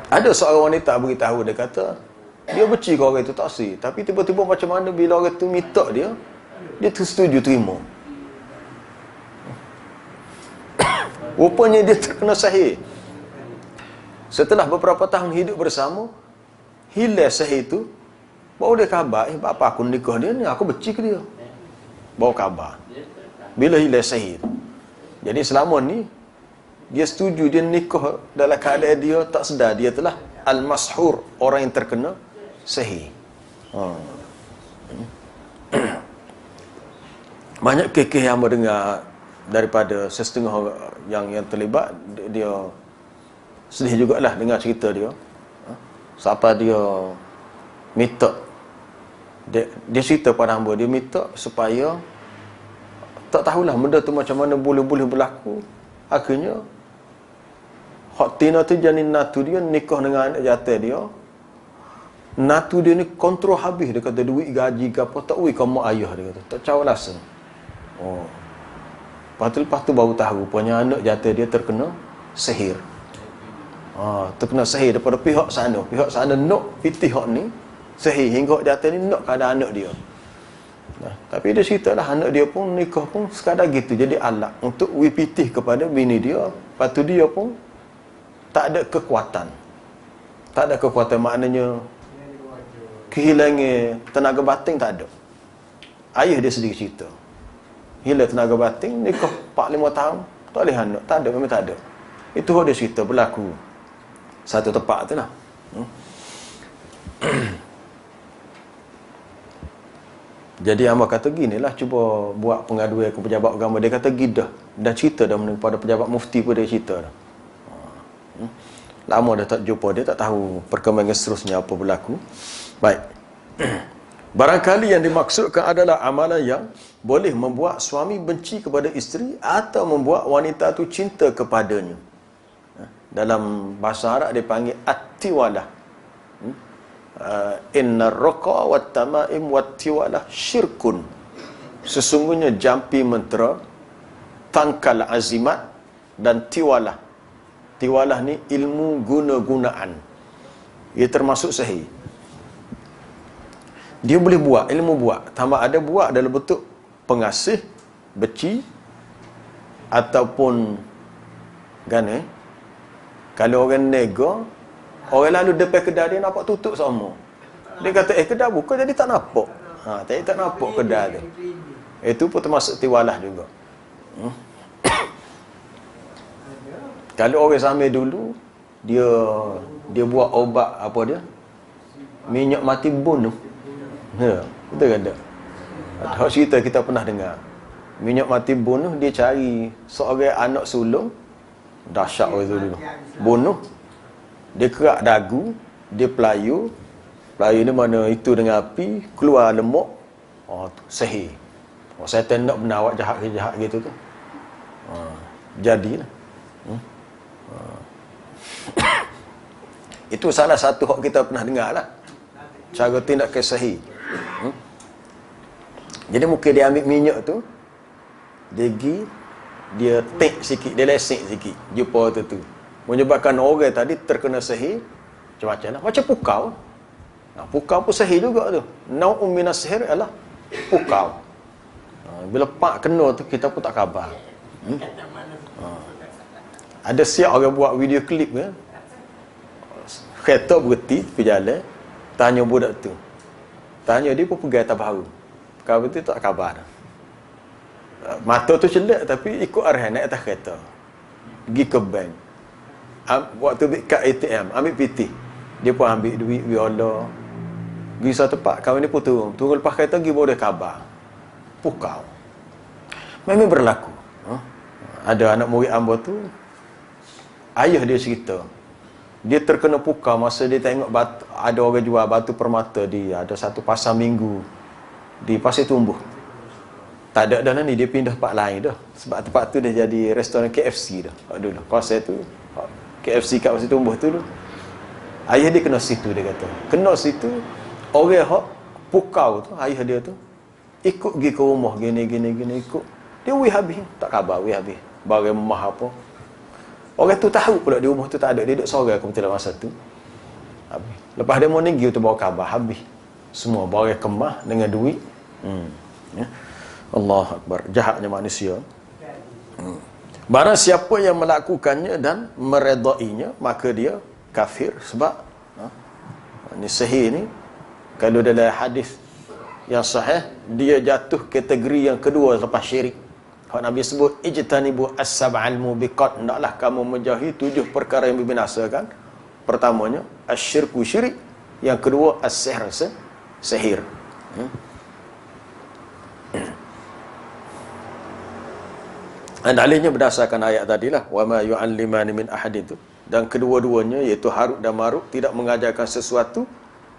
Ada seorang wanita beritahu, dia kata dia benci ke orang itu tak sih, tapi tiba-tiba macam mana bila orang itu minta dia setuju terima. Rupanya dia terkena sihir. Setelah beberapa tahun hidup bersama, hilang sihir itu. Baru dia khabar, bapa aku nikah dia ni, aku benci ke dia. Bawa khabar. Bila hilang sihir. Jadi selama ni dia setuju dia nikah dalam keadaan dia tak sedar dia telah al-mashhur, orang yang terkena sihir. Banyak kes yang mendengar daripada setengah yang terlibat, dia sedih jugalah dengar cerita dia. Siapa dia minta, dia cerita pada hamba, dia minta supaya tak tahulah benda tu macam mana boleh berlaku. Akhirnya hak tina tu janin natu dia nikah dengan anak jatuh dia. Natu dia ni kontrol habis. Dia kata duit gaji ke apa tak, kau mak ayah, dia kata tak caw rasa. Lepas tu baru tahu rupanya anak jatuh dia terkena sihir. Terkena sihir daripada pihak sana nak pitih hak ni sihir hingga hak jatuh ni nak keadaan anak dia. Tapi dia ceritalah anak dia pun nikah pun sekadar gitu, jadi alat untuk pitih kepada bini dia. Lepas tu dia pun tak ada kekuatan, maknanya kehilangan tenaga batin tak ada. Ayah dia sendiri cerita hilang tenaga batin, nikah 4-5 tahun tak boleh anak, tak ada, memang tak ada. Itu dia cerita berlaku satu tempat tu lah. Jadi hamba kata ginilah, cuba buat pengaduan ke pejabat agama. Dia kata dah cerita dah kepada pejabat mufti pun dia cerita dah. Lama dah tak jumpa dia, tak tahu perkembangan seterusnya apa berlaku. Baik. Barangkali yang dimaksudkan adalah amalan yang boleh membuat suami benci kepada isteri atau membuat wanita tu cinta kepadanya. Dalam bahasa Arab dia panggil at-tiwalah. Inna raqa wat tamaim wat tiwalah syirkun. Sesungguhnya jampi mentera, tangkal azimat dan tiwalah. Tiwalah ni ilmu guna-gunaan. Ia termasuk sihir. Dia boleh buat, ilmu buat. Tambah ada buat dalam bentuk pengasih, beci, ataupun kan kalau orang nega, orang lalu depan kedai dia nampak tutup semua. Dia kata kedai buka jadi tak nampak. Tapi tak nampak kedai tu. Itu pun termasuk tiwalah juga. Kalau orang sambil dulu, dia buat obat apa dia? Minyak mati bunuh. Betul kan tak? Hak cerita kita pernah dengar. Minyak mati bunuh, dia cari seorang anak sulung. Dahsyat orang tu dulu. Bunuh. Dia kerak dagu, dia pelayu ni mana itu dengan api, keluar lemak. Tu sihir. Syaitan nak benar awak jahat gitu tu. Jadilah. Itu salah satu hak kita pernah dengar lah, cara tindakan sihir. Jadi mungkin dia ambil minyak tu, dia tek sikit, dia lesik sikit jumpa tu menyebabkan orang tadi terkena sihir macam-macam lah. Macam pukau. Pukau pun sihir juga tu. Nau'um minas sihir ialah pukau. Bila pak kena tu kita pun tak khabar. Ada siap orang buat video klip kan, kereta berhenti tepi jalan, tanya budak tu, tanya dia pun pegang atas bahu. Kalau betul tak khabar. Mata tu celak tapi ikut arahan naik atas kereta, pergi ke bank. Waktu kad ATM ambil PT, dia pun ambil duit viola, pergi satu tempat, kawan ni pun turun lepas kereta pergi bawa dia khabar. Pukau memang berlaku. Ada anak murid hamba tu, ayah dia cerita dia terkena pukau masa dia tengok batu, ada orang jual batu permata di ada satu pasar minggu di Pasir Tumbuh. Tak ada dah ni, dia pindah tempat lain dah. Sebab tempat tu dah jadi restoran KFC dah. Dulu kawasan tu KFC kat Pasir Tumbuh tu dulu. Ayah dia kena situ, dia kata. Kena situ, orang hak pukau tu, ayah dia tu ikut pergi ke rumah gini ikut. Dia habis, tak khabar habis. Barang memah apa. Orang tu tahu pula di rumah tu tak ada. Dia duduk seorang kebetulan masa tu. Habis. Lepas dia mau pergi tu bawa khabar habis. Semua barang kemah dengan duit. Ya. Allah Akbar. Jahatnya manusia. Barang siapa yang melakukannya dan meredainya, maka dia kafir. Sebab ni sihir ni, kalau dalam hadis yang sahih, dia jatuh kategori yang kedua lepas syirik. Hak Nabi sebut ijtanibu as-sab'al mubiqat, hendaklah kamu menjauhi 7 perkara yang membinasakan. Pertamanya asyirku, syirik. Yang kedua as-sihr, sihir. Dan dalilnya berdasarkan ayat tadilah, wa ma yu'allimani min ahadin itu. Dan kedua-duanya iaitu Harut dan Marut tidak mengajarkan sesuatu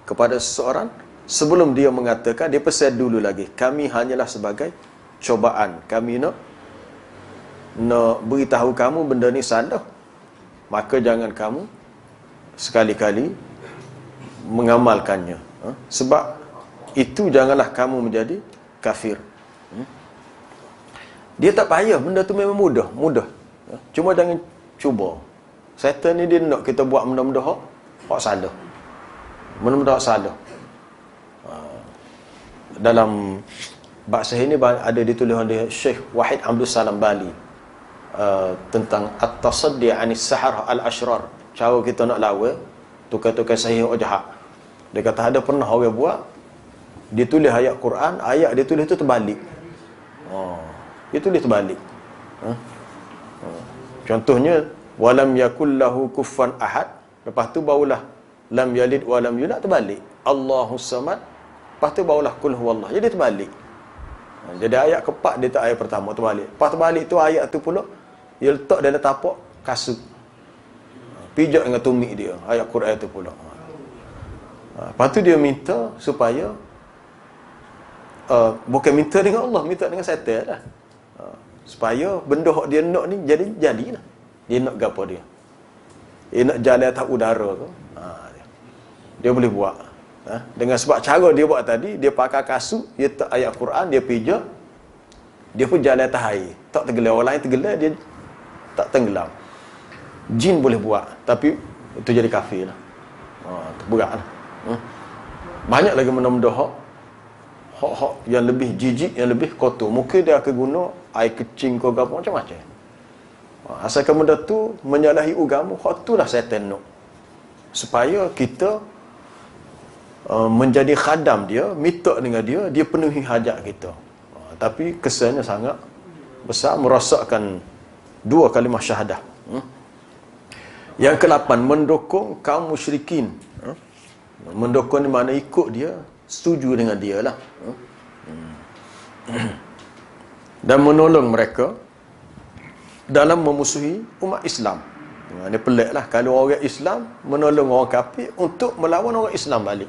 kepada seseorang sebelum dia mengatakan, dia pesan dulu lagi, kami hanyalah sebagai cobaan. Kami nak beritahu kamu benda ni salah. Maka jangan kamu sekali-kali mengamalkannya. Sebab itu janganlah kamu menjadi kafir. Dia tak payah, benda tu memang mudah. Cuma jangan cuba. Setan ni dia nak kita buat benda-benda hak salah. Benda-benda hak salah. Dalam bahasa ini ada ditulis oleh Syekh Wahid Abdul Salam Bali tentang at-tasaddi anis sahar al-ashrar. Cara kita nak lawan tukar-tukar sahih atau jahat. Dia kata ada pernah orang buat, dia tulis ayat Quran, ayat dia tulis tu terbalik. Dia tulis terbalik. Contohnya walam yakul lahu kuffan ahad, lepas tu barulah lam yalid walam yulad, terbalik. Allahus samad, lepas tu barulah kul huwallah, jadi terbalik. Jadi ayat keempat dia tak, ayat pertama terbalik. Lepas terbalik tu ayat tu pula dia letak dalam tapak kasut, pijak dengan tumit dia, ayat Quran tu pula. Lepas tu dia minta supaya bukan minta dengan Allah, minta dengan syaitan lah. Supaya benda hak dia nak ni jadilah. Dia nak gapo dia? Dia nak jalan atas udara tu. Dia boleh buat. Dengan sebab cara dia buat tadi, dia pakai kasut, dia tak ayat Quran, dia pijak, dia pun jalan atas air. Tak tenggelam. Orang lain tenggelam, dia tak tenggelam. Jin boleh buat, tapi itu jadi kafir lah. Berat lah. Banyak lagi benda-benda hak yang lebih jijik, yang lebih kotor. Mungkin dia akan guna air kecing ke apa macam-macam. Asalkan benda tu menyalahi agama, hak itulah syaitan nak. Supaya kita menjadi khadam dia, minta dengan dia, dia penuhi hajat kita. Tapi kesannya sangat besar, merosakkan 2 kalimah syahadah. Yang ke-8, mendukung kaum musyrikin. Mendukung ni mana ikut dia, setuju dengan dia lah. Dan menolong mereka dalam memusuhi umat Islam. Ini pelik lah kalau orang Islam menolong orang kafir untuk melawan orang Islam balik.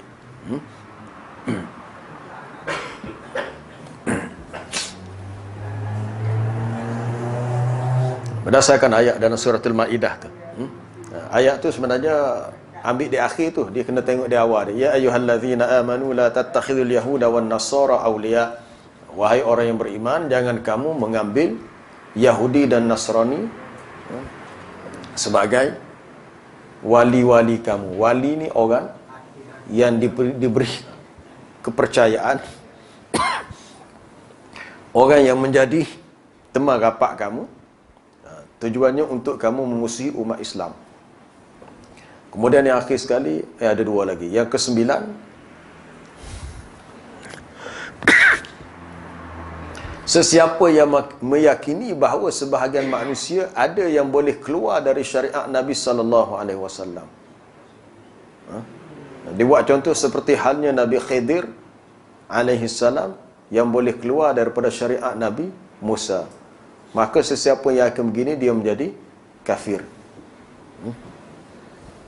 Berdasarkan ayat dalam surah Al-Ma'idah tu. Ayat tu sebenarnya ambil di akhir tu, dia kena tengok di awal dia. Ya ayyuhallazina amanu la tattakhidul yahuda wan nasara awliya. Wahai orang yang beriman, jangan kamu mengambil Yahudi dan Nasrani sebagai wali-wali kamu. Wali ni orang yang diberi kepercayaan, orang yang menjadi teman rapat kamu. Tujuannya untuk kamu memusuhi umat Islam. Kemudian yang akhir sekali, ada 2 lagi. Yang ke-9, sesiapa yang meyakini bahawa sebahagian manusia ada yang boleh keluar dari syariat Nabi sallallahu alaihi wasallam. Dibuat contoh seperti halnya Nabi Khidir alaihi salam yang boleh keluar daripada syariat Nabi Musa. Maka sesiapa yang akan begini, dia menjadi kafir.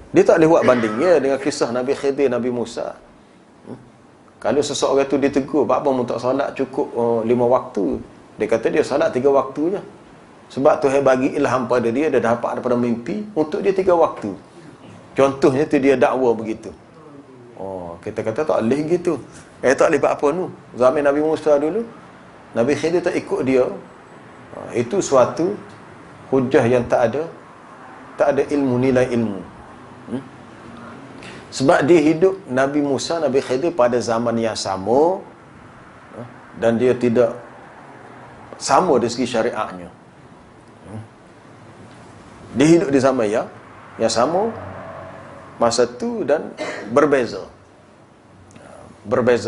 Dia tak boleh buat bandingnya dengan kisah Nabi Khidir, Nabi Musa. Kalau seseorang tu ditegur, apa mu tak solat cukup 5 waktu. Dia kata dia solat 3 waktu je. Sebab Tuhan bagi ilham pada dia, dia dapat daripada mimpi untuk dia 3 waktu. Contohnya tu dia dakwa begitu. Kita kata tak boleh gitu. Tak boleh buat apa nu. Zaman Nabi Musa dulu, Nabi Khidir tak ikut dia. Itu suatu hujah yang tak ada ilmu, nilai ilmu. Sebab dia hidup Nabi Musa, Nabi Khidir pada zaman yang sama, dan dia tidak sama dari segi syariatnya. Dia hidup di zaman yang sama masa tu dan berbeza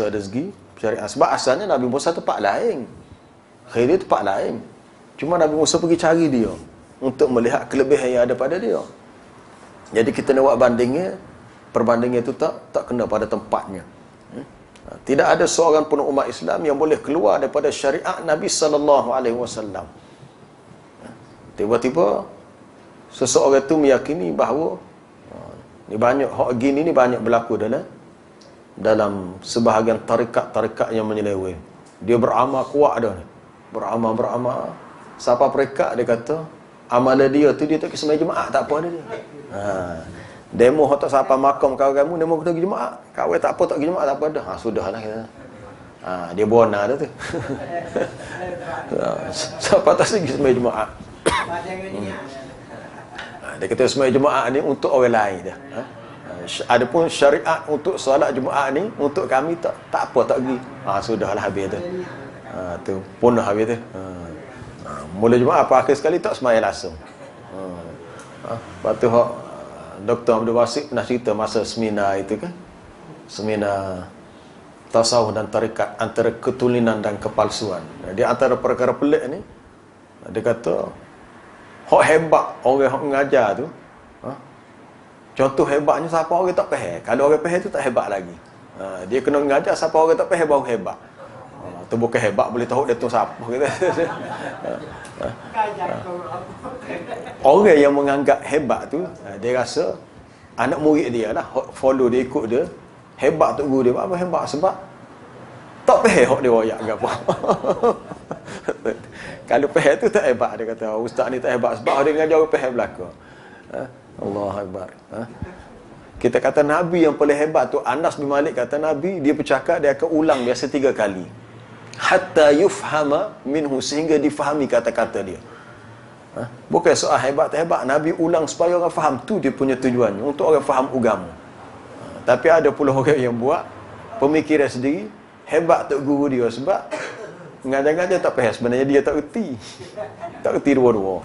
dari segi syariat. Sebab asalnya Nabi Musa tempat lain, Khidir tempat lain. Cuma Nabi Musa pergi cari dia untuk melihat kelebihan yang ada pada dia. Jadi kita nak buat bandingnya, perbandingan itu tak kena pada tempatnya. Tidak ada seorang pun umat Islam yang boleh keluar daripada syariat Nabi sallallahu alaihi wasallam. Tiba-tiba seseorang itu meyakini bahawa ni banyak hak gini ni banyak berlaku dalam sebahagian tarikat yang menyeleweng. Dia beramal kuat dah ni. Beramal. Siapa perekat dia kata amalan dia tu dia tak ke sembahyang jemaah tak apa dia. Demo hak tak siapa makam kamu demo kena pergi jemaah. Kau tak apa tak pergi jemaah tak apa dah. Sudahlah kita. Dia bona dah tu. Siapa tak pergi sembahyang jemaah. Dia kata sembahyang jemaah ni untuk orang lain dah. Adapun syariat untuk solat Jumaat ni untuk kami tak apa tak pergi. Sudahlah habis tu. Tu punah habis tu. Mula Jumaat apa akhir sekali tak sembahyang langsung. Lepas tu Dr. Abdul Basit pernah cerita masa seminar itu kan. Seminar tasawuf dan tarikat antara ketulinan dan kepalsuan. Di antara perkara pelik ni dia kata hak hebat orang hak mengajar tu. Contoh hebatnya siapa orang tak faham. Kalau orang faham tu tak hebat lagi. Dia kena mengajar siapa orang tak faham baru hebat. Tu bukan hebat boleh tahu dia tu siapa kita. Orang yang menganggap hebat tu dia rasa anak murid dia lah follow dia ikut dia. Hebat tu guru dia. Apa hebat? Sebab tak faham hak dia royak ke apa. Kalau faham tu tak hebat dia kata. Ustaz ni tak hebat sebab dia mengajar orang faham belaka. Allahu Akbar. Kita kata Nabi yang paling hebat tu Anas bin Malik kata Nabi dia bercakap dia akan ulang biasa 3 kali hatta yufhama minhu sehingga difahami kata-kata dia. Bukan soal hebat tak hebat, Nabi ulang supaya orang faham, tu dia punya tujuannya untuk orang faham agama. Tapi ada pula orang yang buat pemikiran sendiri hebat tok guru dia sebab ngajar-ngajar tak faham sebenarnya dia tak erti. Tak erti dua-dua.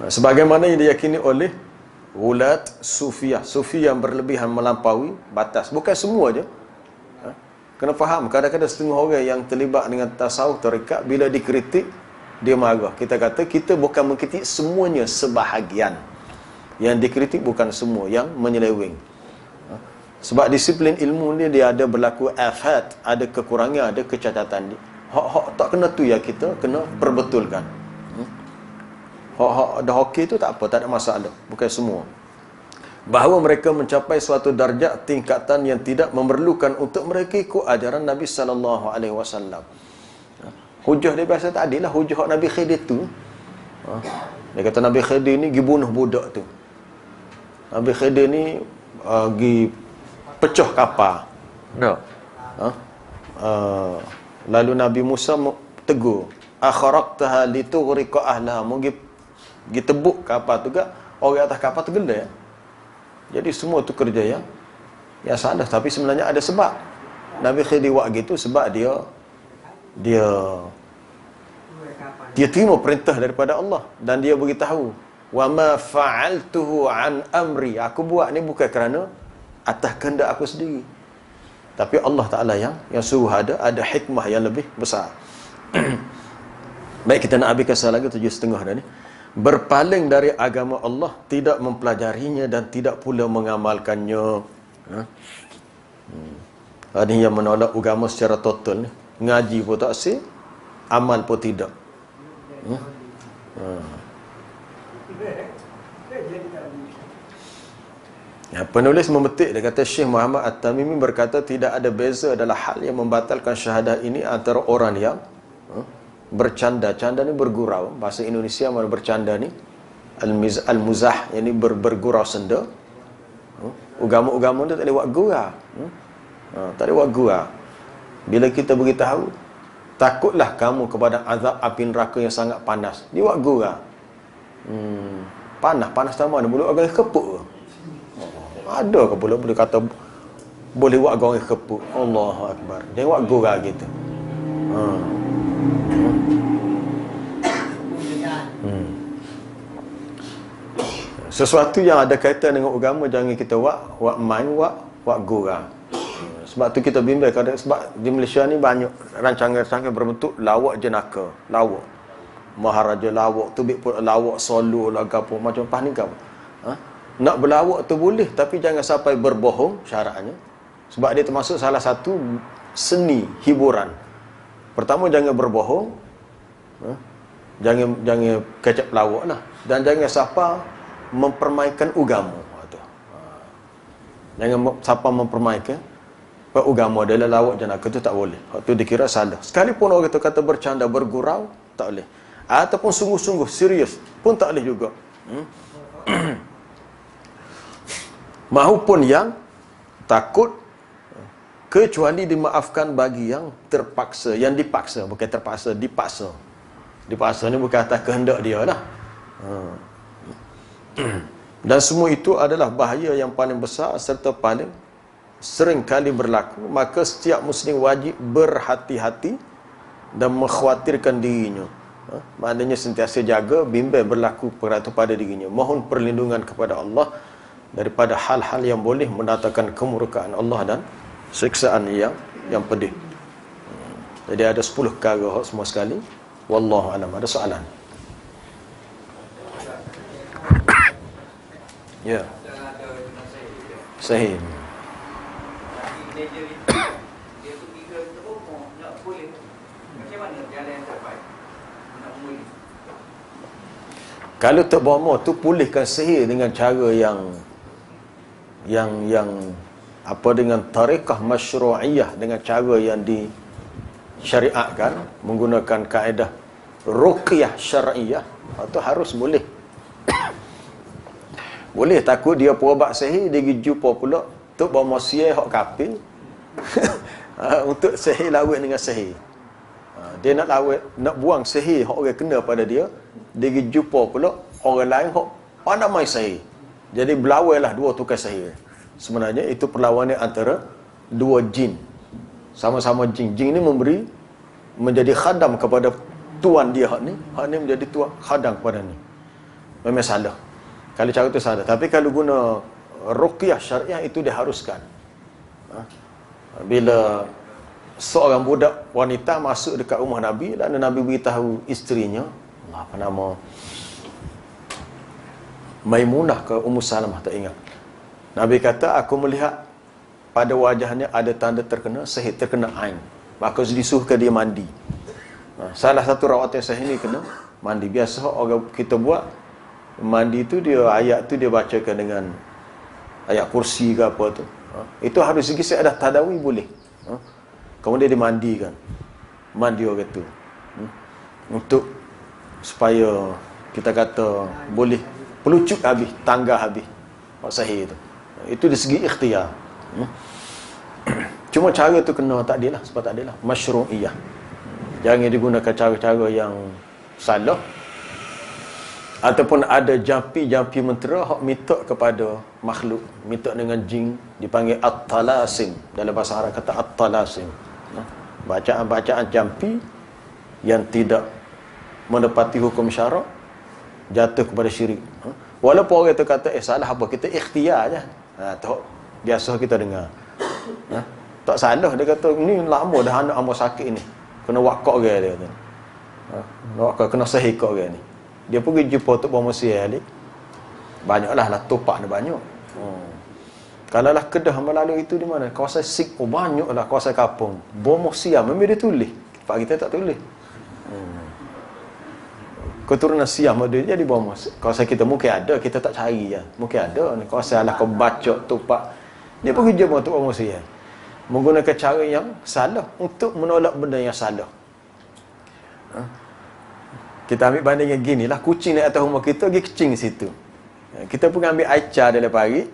Sebagaimana yang diyakini oleh ulat Sufi yang berlebihan melampaui batas. Bukan semua je. Kena faham, kadang-kadang setengah orang yang terlibat dengan tasawuf tarikat bila dikritik dia marah. Kita kata kita bukan mengkritik semuanya, sebahagian. Yang dikritik bukan semua, yang menyeleweng. Sebab disiplin ilmu ni dia ada berlaku afat, ada kekurangan, ada kecacatan. Hak-hak tak kena tu ya kita kena perbetulkan. Hak-hak ada hoki tu tak apa, tak ada masalah. Bukan semua. Bahawa mereka mencapai suatu darjat tingkatan yang tidak memerlukan untuk mereka ikut ajaran Nabi sallallahu alaihi wasallam. Hujah dia biasa tak adil lah. Hujah hak Nabi Khidir tu. Dia kata Nabi Khidir ni pergi bunuh budak tu. Nabi Khidir ni pergi pecah kapal. Tak. Lalu Nabi Musa tegur, akharaqtaha litughriqa ahlaha. Mungkin pergi tebuk kapal tu gak orang atas kapal tergelam. Jadi semua tu kerja yang salah, tapi sebenarnya ada sebab. Nabi Khidir buat gitu sebab dia terima perintah daripada Allah dan dia beritahu, wa ma fa'altuhu an amri. Aku buat ni bukan kerana atas kehendak aku sendiri. Tapi Allah Ta'ala yang suruh ada hikmah yang lebih besar. Baik, kita nak habiskan soal lagi 7.30 dah ni. Berpaling dari agama Allah, tidak mempelajarinya dan tidak pula mengamalkannya. Ada yang menolak agama secara total ni. Ngaji pun tak sih, amal pun tidak. Penulis memetik, dia kata Syekh Muhammad At-Tamimi berkata tidak ada beza dalam hal yang membatalkan syahadah ini antara orang yang bercanda. Canda ni bergurau, bahasa Indonesia mana bercanda ni al-muzah, yang ni bergurau senda. Agama-agama tu tak ada buat gurau. Tak ada buat gurau. Bila kita beritahu takutlah kamu kepada azab api neraka yang sangat panas, dia buat gurau. Panas tak mana, mulut agak kepuk ke? Ada ke pula boleh kata boleh buat agak kepuk? Allahu Akbar. Jangan buat gurau gitu. Sesuatu yang ada kaitan dengan agama jangan kita wak main, wak gurau. Sebab tu kita bimbang sebab di Malaysia ni banyak rancangan-rancangan berbentuk lawak jenaka, lawak maharaja, lawak tu pun lawak solo lah gapo macam apa ni gapo. Nak berlawak tu boleh tapi jangan sampai berbohong syaratnya. Sebab dia termasuk salah satu seni hiburan. Pertama jangan berbohong. Jangan kecap lawak lah. Dan jangan siapa mempermainkan agama tu. Jangan siapa mempermainkan agama adalah lawak jenaka tu tak boleh. Itu dikira salah. Sekalipun orang kata bercanda bergurau tak boleh. Ataupun sungguh-sungguh serius pun tak boleh juga. Mahupun yang takut, kecuali dimaafkan bagi yang terpaksa, yang dipaksa, bukan terpaksa, dipaksa. Dipaksa ni bukan atas kehendak dia lah. Dan semua itu adalah bahaya yang paling besar serta paling sering kali berlaku. Maka setiap Muslim wajib berhati-hati dan mengkhawatirkan dirinya. Maknanya sentiasa jaga, bimbang berlaku perkara pada dirinya. Mohon perlindungan kepada Allah daripada hal-hal yang boleh mendatangkan kemurkaan Allah dan siksaan yang pedih. Jadi ada 10 perkara semua sekali. Wallahu alam. Ada soalan? Ya. Sahih. Kalau terbomo tu pulihkan sihir dengan cara yang apa, dengan tarekah masyru'iyah, dengan cara yang disyariatkan, menggunakan kaedah ruqyah syar'iyah, itu harus boleh. Boleh, takut dia perobat sihir, dia pergi jumpa pula tok bomo sihir hak kafir untuk sihir lawat dengan sihir. Dia nak lawat, nak buang sihir hak orang kena pada dia, dia pergi jumpa pula orang lain hak pandai main sihir. Jadi berlawailah dua tukar sihir. Sebenarnya itu perlawanan antara dua jin. Sama-sama jin. Jin ni menjadi khadam kepada tuan dia hak ni menjadi tuan khadam kepada ni. Memang salah. Kalau cara tu salah. Tapi kalau guna ruqyah syariah itu diharuskan. Bila seorang budak wanita masuk dekat rumah Nabi dan Nabi beritahu isterinya, apa nama, Maimunah ke Ummu Salamah, tak ingat. Nabi kata, aku melihat pada wajahnya ada tanda terkena sihir, terkena ain. Maka disuruhkan dia mandi. Salah satu rawat yang sahih ni kena mandi. Biasa orang kita buat mandi tu, dia ayat tu dia bacakan dengan ayat kursi ke apa tu. Itu harus segi ada tadawi boleh. Kemudian dimandikan. Mandi orang tu. Untuk supaya kita kata boleh pelucuk habis, tangga habis. Sahih tu. Itu dari segi ikhtiar. Cuma cara tu kena tak adil lah, sebab tak adil lah. Masyru'iyah. Jangan digunakan cara-cara yang salah. Ataupun ada jampi-jampi mentera hak minta kepada makhluk, minta dengan jin, dipanggil at-talasim. Dalam bahasa Arab kata at-talasim. Bacaan-bacaan jampi yang tidak menepati hukum syarak jatuh kepada syirik. Walaupun orang tu kata salah apa, kita ikhtiar je. Tak biasa kita dengar. Tak salah, dia kata ni lama dah anak hamba sakit ni. Kena wakak orang dia kata. Wakak kena sahih kat orang ni. Dia pergi jumpa Tok Bomo Sial ni. Banyaklah lah topak ni banyak. Kalau lah Kedah melalui itu di mana? Kawasan Sik, banyaklah kawasan kampung. Bomo Sial memang dia tulis. Pak kita tak tulis. Keturunan Siam ada jadi Bomo. Kawasan kita mungkin ada, kita tak cari je. Mungkin ada ni kawasan lah kau bacok topak. Dia pergi jumpa Tok Bomo Sial. Menggunakan cara yang salah untuk menolak benda yang salah. Kita ambil banding yang gini lah, kucing naik atas rumah kita, pergi kecing situ. Kita pun ambil aicar dalam pagi.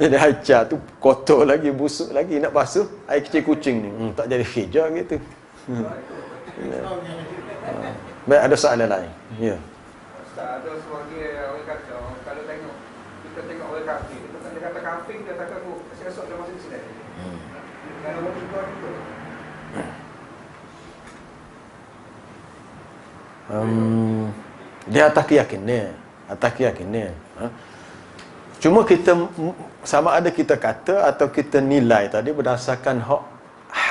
Jadi aicar tu kotor lagi, busuk lagi, nak basuh air kecil kucing ni. Tak jadi hijau gitu. Baik, ada soalan lain. Ya. Ustaz, ada sebagai orang kata, kalau kita tengok orang kafir, dia kata kafir, dia kata aku esok dia masuk Islam. Kalau orang itu itu. Dia atas keyakinan. Atas keyakinan. Cuma kita sama ada kita kata atau kita nilai tadi berdasarkan hak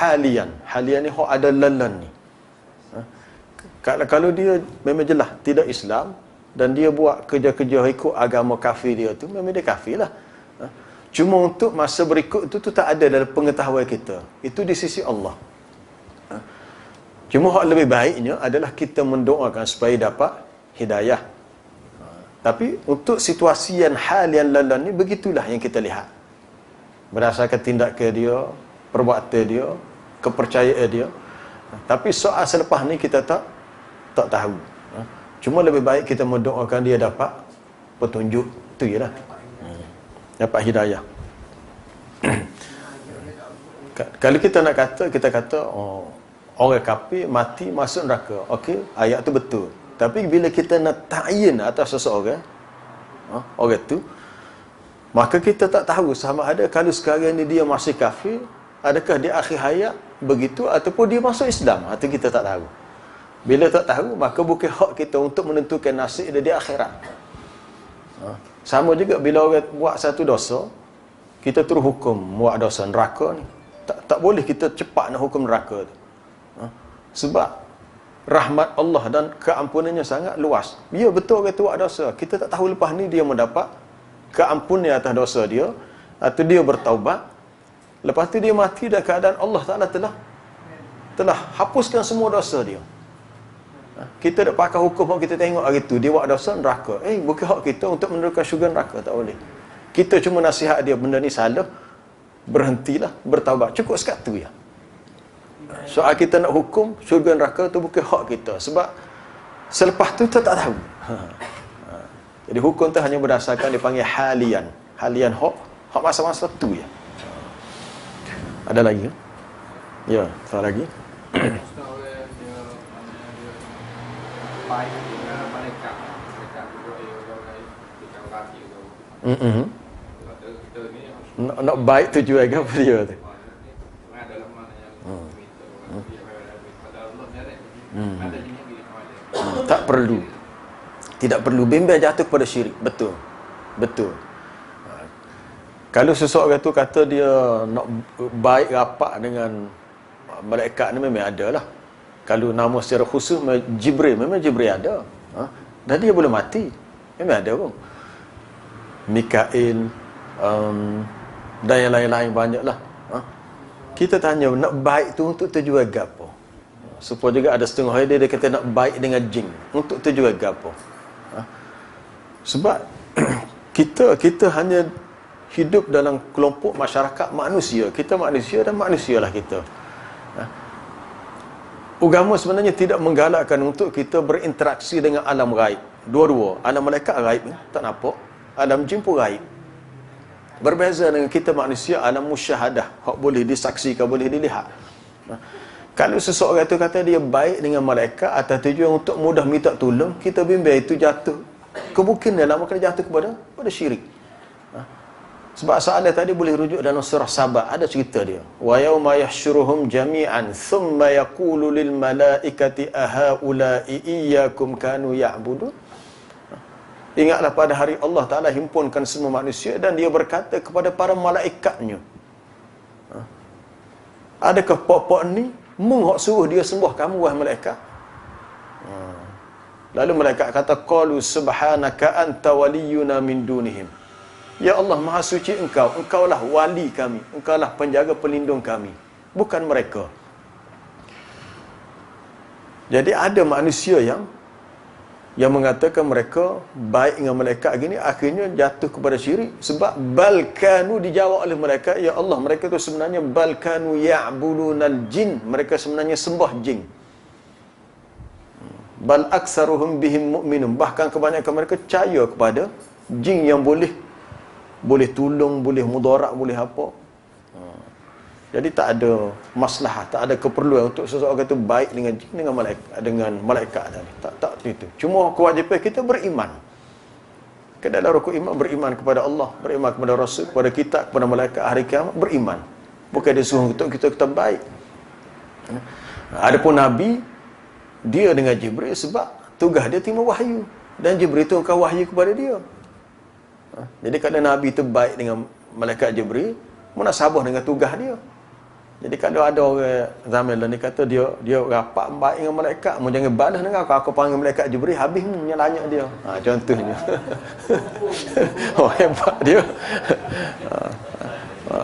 halian. Halian ni hak ada lalan ni. Kalau dia memang jelas tidak Islam dan dia buat kerja-kerja ikut agama kafir dia tu, memang dia kafir lah. Cuma untuk masa berikut tu tak ada dalam pengetahuan kita. Itu di sisi Allah. Cuma hak lebih baiknya adalah kita mendoakan supaya dapat hidayah. Tapi untuk situasi yang hal yang lalan ni, begitulah yang kita lihat. Berdasarkan tindakan dia, perbuatan dia, kepercayaan dia. Tapi soal selepas ni kita tak tahu. Cuma lebih baik kita mendoakan dia dapat petunjuk. Itu je lah. Dapat hidayah. Kalau kita nak kata, kita kata orang kafir mati masuk neraka. Okey, ayat tu betul. Tapi bila kita nak ta'yin atas seseorang, orang tu, maka kita tak tahu sama ada kalau sekarang ni dia masih kafir, adakah dia akhir hayat begitu ataupun dia masuk Islam. Itu kita tak tahu. Bila tak tahu, maka bukan hak kita untuk menentukan nasib dia di akhirat. Sama juga bila orang buat satu dosa, kita terus hukum buat dosa neraka ni. Tak boleh kita cepat nak hukum neraka tu. Sebab rahmat Allah dan keampunannya sangat luas. Ya betul orang tu buat dosa, kita tak tahu lepas ni dia mendapat keampunan atas dosa dia atau dia bertaubat, lepas tu dia mati dalam keadaan Allah Ta'ala telah hapuskan semua dosa dia. Kita tak pakai hukum, kita tengok hari tu dia buat dosa neraka. Bukan hak kita untuk menentukan syurga neraka, tak boleh. Kita cuma nasihat dia, benda ni salah, berhentilah, bertaubat. Cukup sekat tu ya. Soal kita nak hukum syurga neraka tu bukan hak kita. Sebab selepas tu kita tak tahu. Jadi hukum tu hanya berdasarkan dipanggil halian. Halian hak masa-masa tu ya. Ada lagi? Ya, tak lagi. Baik dengan malaikat juga kita ni nak baik tujuan ke apa dia tu? dalam mana yang Tak perlu. Tidak perlu bimbang jatuh kepada syirik. Betul. Kalau seseorang tu kata dia nak baik rapat dengan malaikat ni, memang ada lah. Kalau nama secara khusus Jibril, memang Jibril ada. Dan dia boleh mati. Memang ada pun. Mikail dan yang lain-lain banyak lah. Kita tanya nak baik tu untuk tujuan apa? Supaya juga ada setengah dia kata nak baik dengan jin. Untuk tujuan apa? Sebab kita hanya hidup dalam kelompok masyarakat manusia. Kita manusia dan manusialah kita. Agama sebenarnya tidak menggalakkan untuk kita berinteraksi dengan alam gaib. Dua-dua. Alam malaikat gaib tak nampak. Alam jin pun gaib. Berbeza dengan kita manusia, alam musyahadah. Hak boleh disaksikan, boleh dilihat. Kalau seseorang tu kata dia baik dengan malaikat atas tujuan untuk mudah minta tolong, kita bimbang itu jatuh. Kemungkinan lama kena jatuh kepada syirik. Sebab soalan tadi boleh rujuk dalam surah Sabah, ada cerita dia. Wa yauma yahsyuruhum jami'an thumma yaqulu lil malaikati ahaula'i iyyakum kanu ya'budun. Ingatlah pada hari Allah Ta'ala himpunkan semua manusia dan dia berkata kepada para malaikatnya, adakah pok-pok ni menghak suruh dia sembah kamu wahai malaikat? Lalu malaikat kata, qalu subhanaka anta waliyuna min dunihim. Ya Allah, maha suci engkaulah wali kami, engkaulah penjaga pelindung kami, bukan mereka. Jadi ada manusia yang mengatakan mereka baik dengan malaikat gini, akhirnya jatuh kepada syirik. Sebab balkanu dijawab oleh mereka, ya Allah, mereka tu sebenarnya balkanu ya'budunal jin, mereka sebenarnya sembah jin. Bal aksaruhum bihim mu'minun, bahkan kebanyakan mereka percaya kepada jin yang boleh tolong, boleh mudarat, boleh apa. Jadi tak ada masalah, tak ada keperluan untuk seseorang itu baik dengan jin, dengan malaikat tadi. Tak itu. Cuma kewajipan kita beriman. Ke dalam rukun iman, beriman kepada Allah, beriman kepada Rasul, kepada kitab, kepada malaikat, hari kiamat, beriman. Bukan dia suruh untuk kita baik. Adapun Nabi, dia dengan Jibril sebab tugas dia terima wahyu. Dan Jibril turunkan wahyu kepada dia. Jadi kalau Nabi itu baik dengan malaikat Jibril, munasabah dengan tugas dia. Jadi kalau ada orang zaman lain ni kata dia rapat baik dengan malaikat, mu jangan balas dengan aku panggil malaikat Jibril, habis nanya dia. Contohnya. Hebat dia.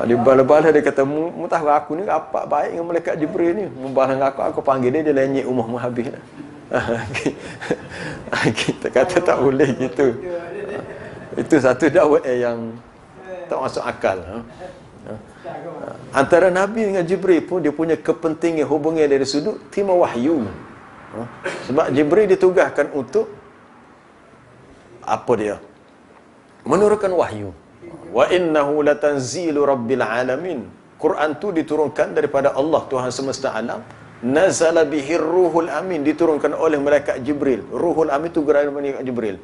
Dia balas dia kata, mu tahu aku ni rapat baik dengan malaikat Jibril ni. Mu balas dengan aku panggil dia lenyek rumah mu habis dah. Kita kata tak boleh gitu. Itu satu dakwah yang tak masuk akal. Antara Nabi dengan Jibril pun dia punya kepentingan hubungan dari sudut terima wahyu. Sebab Jibril ditugaskan untuk apa dia? Menurunkan wahyu. Wa innahu latanzilu rabbil alamin. Quran tu diturunkan daripada Allah Tuhan semesta alam. Nazala bihi ruhul amin, diturunkan oleh malaikat Jibril. Ruhul amin tu gerai malaikat Jibril.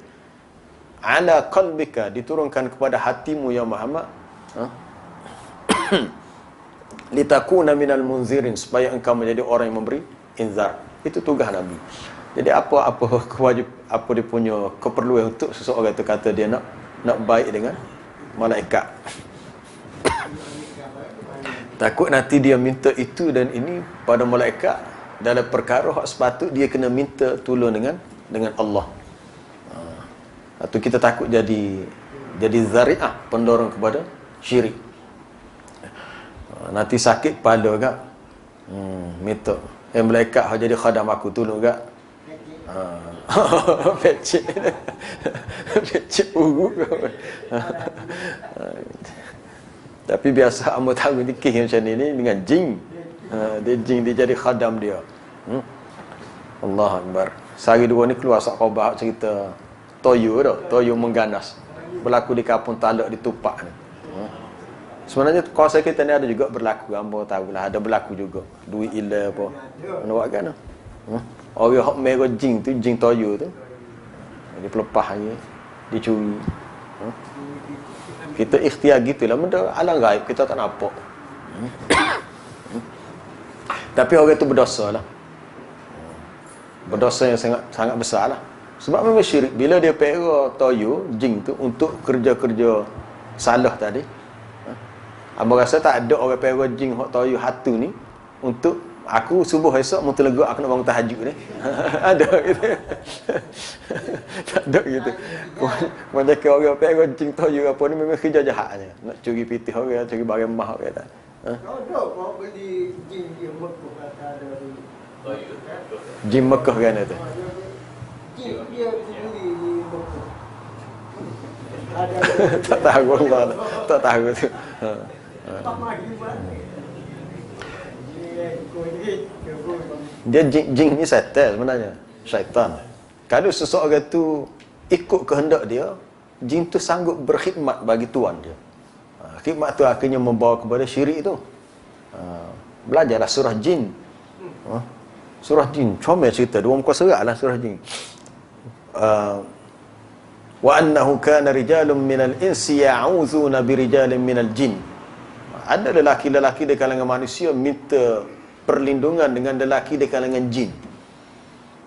Ala qalbika, diturunkan kepada hatimu ya Muhammad. Litakuna minal munzirin, supaya engkau menjadi orang yang memberi inzar. Itu tugas Nabi. Jadi apa dia punya keperluan untuk seseorang itu kata dia nak baik dengan malaikat. Takut nanti dia minta itu dan ini pada malaikat dalam perkara hak sepatut dia kena minta tolong dengan Allah. Atau kita takut jadi zari'ah, pendorong kepada syirik. Nanti sakit kepala kak, minta malaikat hak jadi khadam aku tolong kak. Pecik urut. Tapi biasa hamba tahu ni kes macam ni dengan jin. Dia jin dia jadi khadam dia. Allahu Akbar. Sehari dua ni keluar sak khabar cerita toyo dah, toyo mengganas. Berlaku di kampung Talak di Tupak ni. Sebenarnya kawasan kita ni ada juga berlaku, hamba tahulah ada berlaku juga. Duit ila apa. Mana buat kan? Orang hak merah jin tu, jin toyo tu. Dia pelepah je, dicuri. Kita ikhtiar gitulah, benda alam gaib kita tak nampak. Tapi orang tu berdosa lah. Berdosa yang sangat besar lah. Sebab memang syirik. Bila dia pera toyo, jin tu untuk kerja-kerja salah tadi, abang rasa tak ada orang pera jin hak toyo hatu ni untuk aku subuh esok mau terlegak aku nak bangun tahajud ni. Ada gitu. Tak ada gitu. Macam ke orang pera jin toyo apa ni memang kerja jahatnya. Nak curi pitih orang, curi barang mah orang tak. Ada kau beli jin dia Mekah ada dulu. Jin Mekah kan tu. Jin dia sendiri di Mekah. Ada Tak tahu Allah. Tak tahu tu. Dia jin ni syaitan sebenarnya. Syaitan. Kalau seseorang tu ikut kehendak dia, jin tu sanggup berkhidmat bagi tuan dia. Khidmat tu akhirnya membawa kepada syirik tu. Belajarlah surah jin. Surah jin, comel cerita. Dua muka surat lah surah jin. Wa annahu kana rijalun minal insi ya'uzuna birijalin minal jin. Ada lelaki-lelaki di kalangan manusia minta perlindungan dengan lelaki di kalangan jin.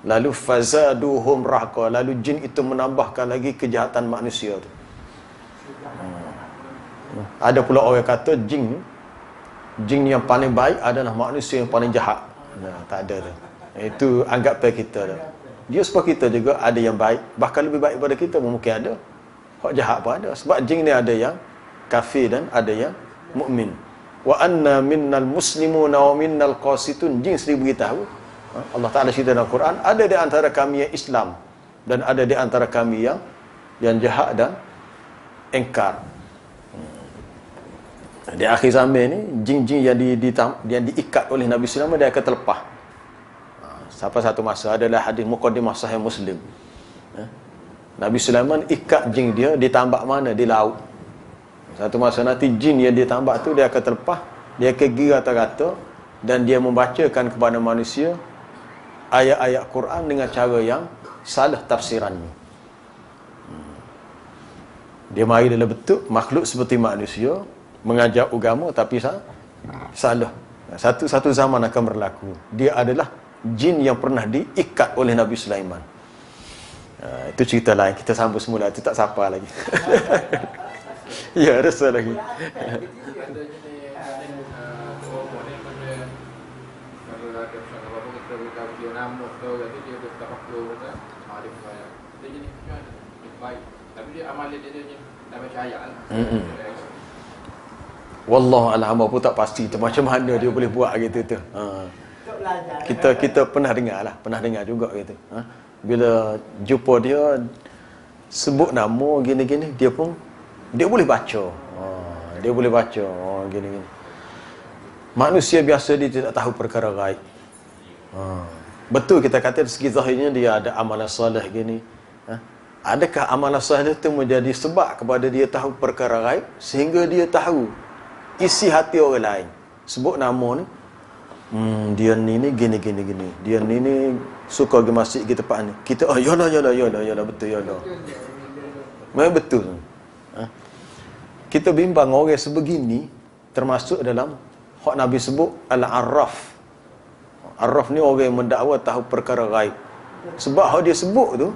Lalu fazaduhum rahqa, lalu jin itu menambahkan lagi kejahatan manusia tu. Ada pula orang kata jin yang paling baik adalah manusia yang paling jahat. Tak ada tu. Itu anggapan kita dah. Dia sebab kita juga ada yang baik, bahkan lebih baik daripada kita mungkin ada. Hak jahat pun ada. Sebab jin ni ada yang kafir dan ada yang mukmin. Wa anna minnal muslimuna wa minnal qasitun. Jin sendiri beritahu, Allah Taala cerita dalam Quran, ada di antara kami yang Islam dan ada di antara kami yang jahat dan engkar. Di akhir zaman ni jin-jin yang diikat oleh Nabi sallallahu alaihi wasallam dia akan terlepas. Sampai satu masa adalah hadis muqaddimah sahih Muslim. Nabi Sulaiman ikat jin dia di tambak mana? Di laut. Satu masa nanti jin yang dia tambak tu dia akan terlepas, dia akan pergi rata-rata dan dia membacakan kepada manusia ayat-ayat Quran dengan cara yang salah tafsirannya. Dia mari dalam bentuk makhluk seperti manusia, mengajar agama tapi salah. Satu zaman akan berlaku. Dia adalah jin yang pernah diikat oleh Nabi Sulaiman. Itu cerita lain, kita sambung semula, itu tak sapa lagi. Ya, rasa lagi. Ada jenis promo ni macam kalau ada apa-apa kita beritahu dia nama atau gitu dia tak perlu kata dia percaya. Dia jenis macam dia baik. Tapi dia amalan dia tak percaya lah. Wallahu a'lam, hamba pun tak pasti tu macam mana dia boleh buat gitu tu. Kita pernah dengar juga gitu. Bila jumpa dia sebut nama gini-gini, dia boleh baca. Dia boleh baca gini-gini. Manusia biasa dia tidak tahu perkara gaib. Betul kita kata dari segi zahirnya dia ada amalan soleh gini. Adakah amalan soleh itu menjadi sebab kepada dia tahu perkara gaib sehingga dia tahu isi hati orang lain? Sebut nama ni, dia ni gini. Dia ni suka pergi masjid ke tempat ni. Kita yalah betul yalah. Memang betul. Kita bimbang orang sebegini termasuk dalam hak Nabi sebut al-arraf. Arraf ni orang yang mendakwa tahu perkara gaib. Sebab hak dia sebut tu,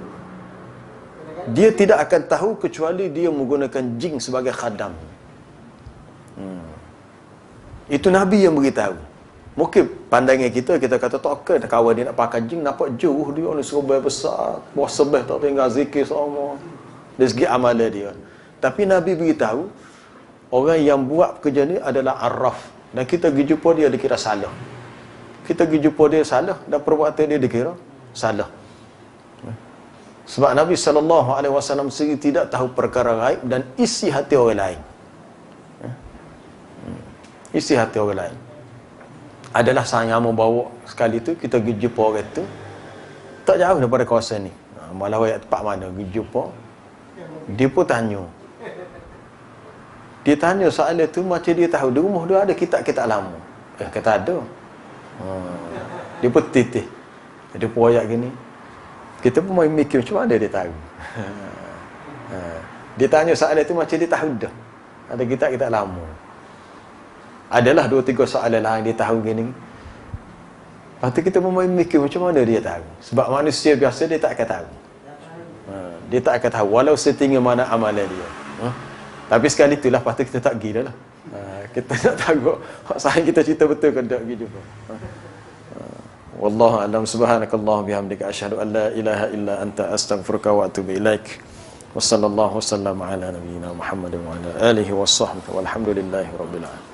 dia tidak akan tahu kecuali dia menggunakan jin sebagai khadam. Itu Nabi yang beritahu. Mungkin pandangan kita kata takkan kawan dia nak pakai jin, nampak jauh dia ni serba besar, bawah sebeh tak tinggal zikir sama. Dari segi amalan dia. Tapi Nabi beritahu orang yang buat kerja ni adalah arraf, dan kita pergi jumpa dia dikira salah. Kita pergi jumpa dia salah dan perbuatan dia dikira salah. Sebab Nabi SAW sendiri tidak tahu perkara gaib dan isi hati orang lain. Isi hati orang lain adalah saya mau bawa sekali tu kita pergi jumpa orang tu tak jauh daripada kawasan ni. Malah orang tempat mana pergi jumpa, dia pun tanya. Dia tanya soalan tu macam dia tahu di rumah dia ada kitab-kitab lama. Kata ada. Dia pun titih. Dia pun ayat gini. Kita pun main mikir macam mana dia tahu. Dia tanya soalan tu macam dia tahu dah. Ada kitab-kitab lama. Adalah 2-3 soalan lain dia tahu gini. Lepas tu kita pun main mikir macam mana dia tahu. Sebab manusia biasa dia tak akan tahu. Dia tak akan tahu walau setinggi mana amalan dia. Tapi sekali itulah lepas tu kita tak pergi dah lah. Kita nak tahu hak sayang kita cerita betul ke tak pergi jumpa. Wallahu a'lam. Subhanakallah bihamdika asyhadu an la ilaha illa anta astaghfiruka wa atubu ilaik. Wassallallahu wasallam ala nabiyyina Muhammad wa ala alihi washabbihi walhamdulillahi rabbil alamin.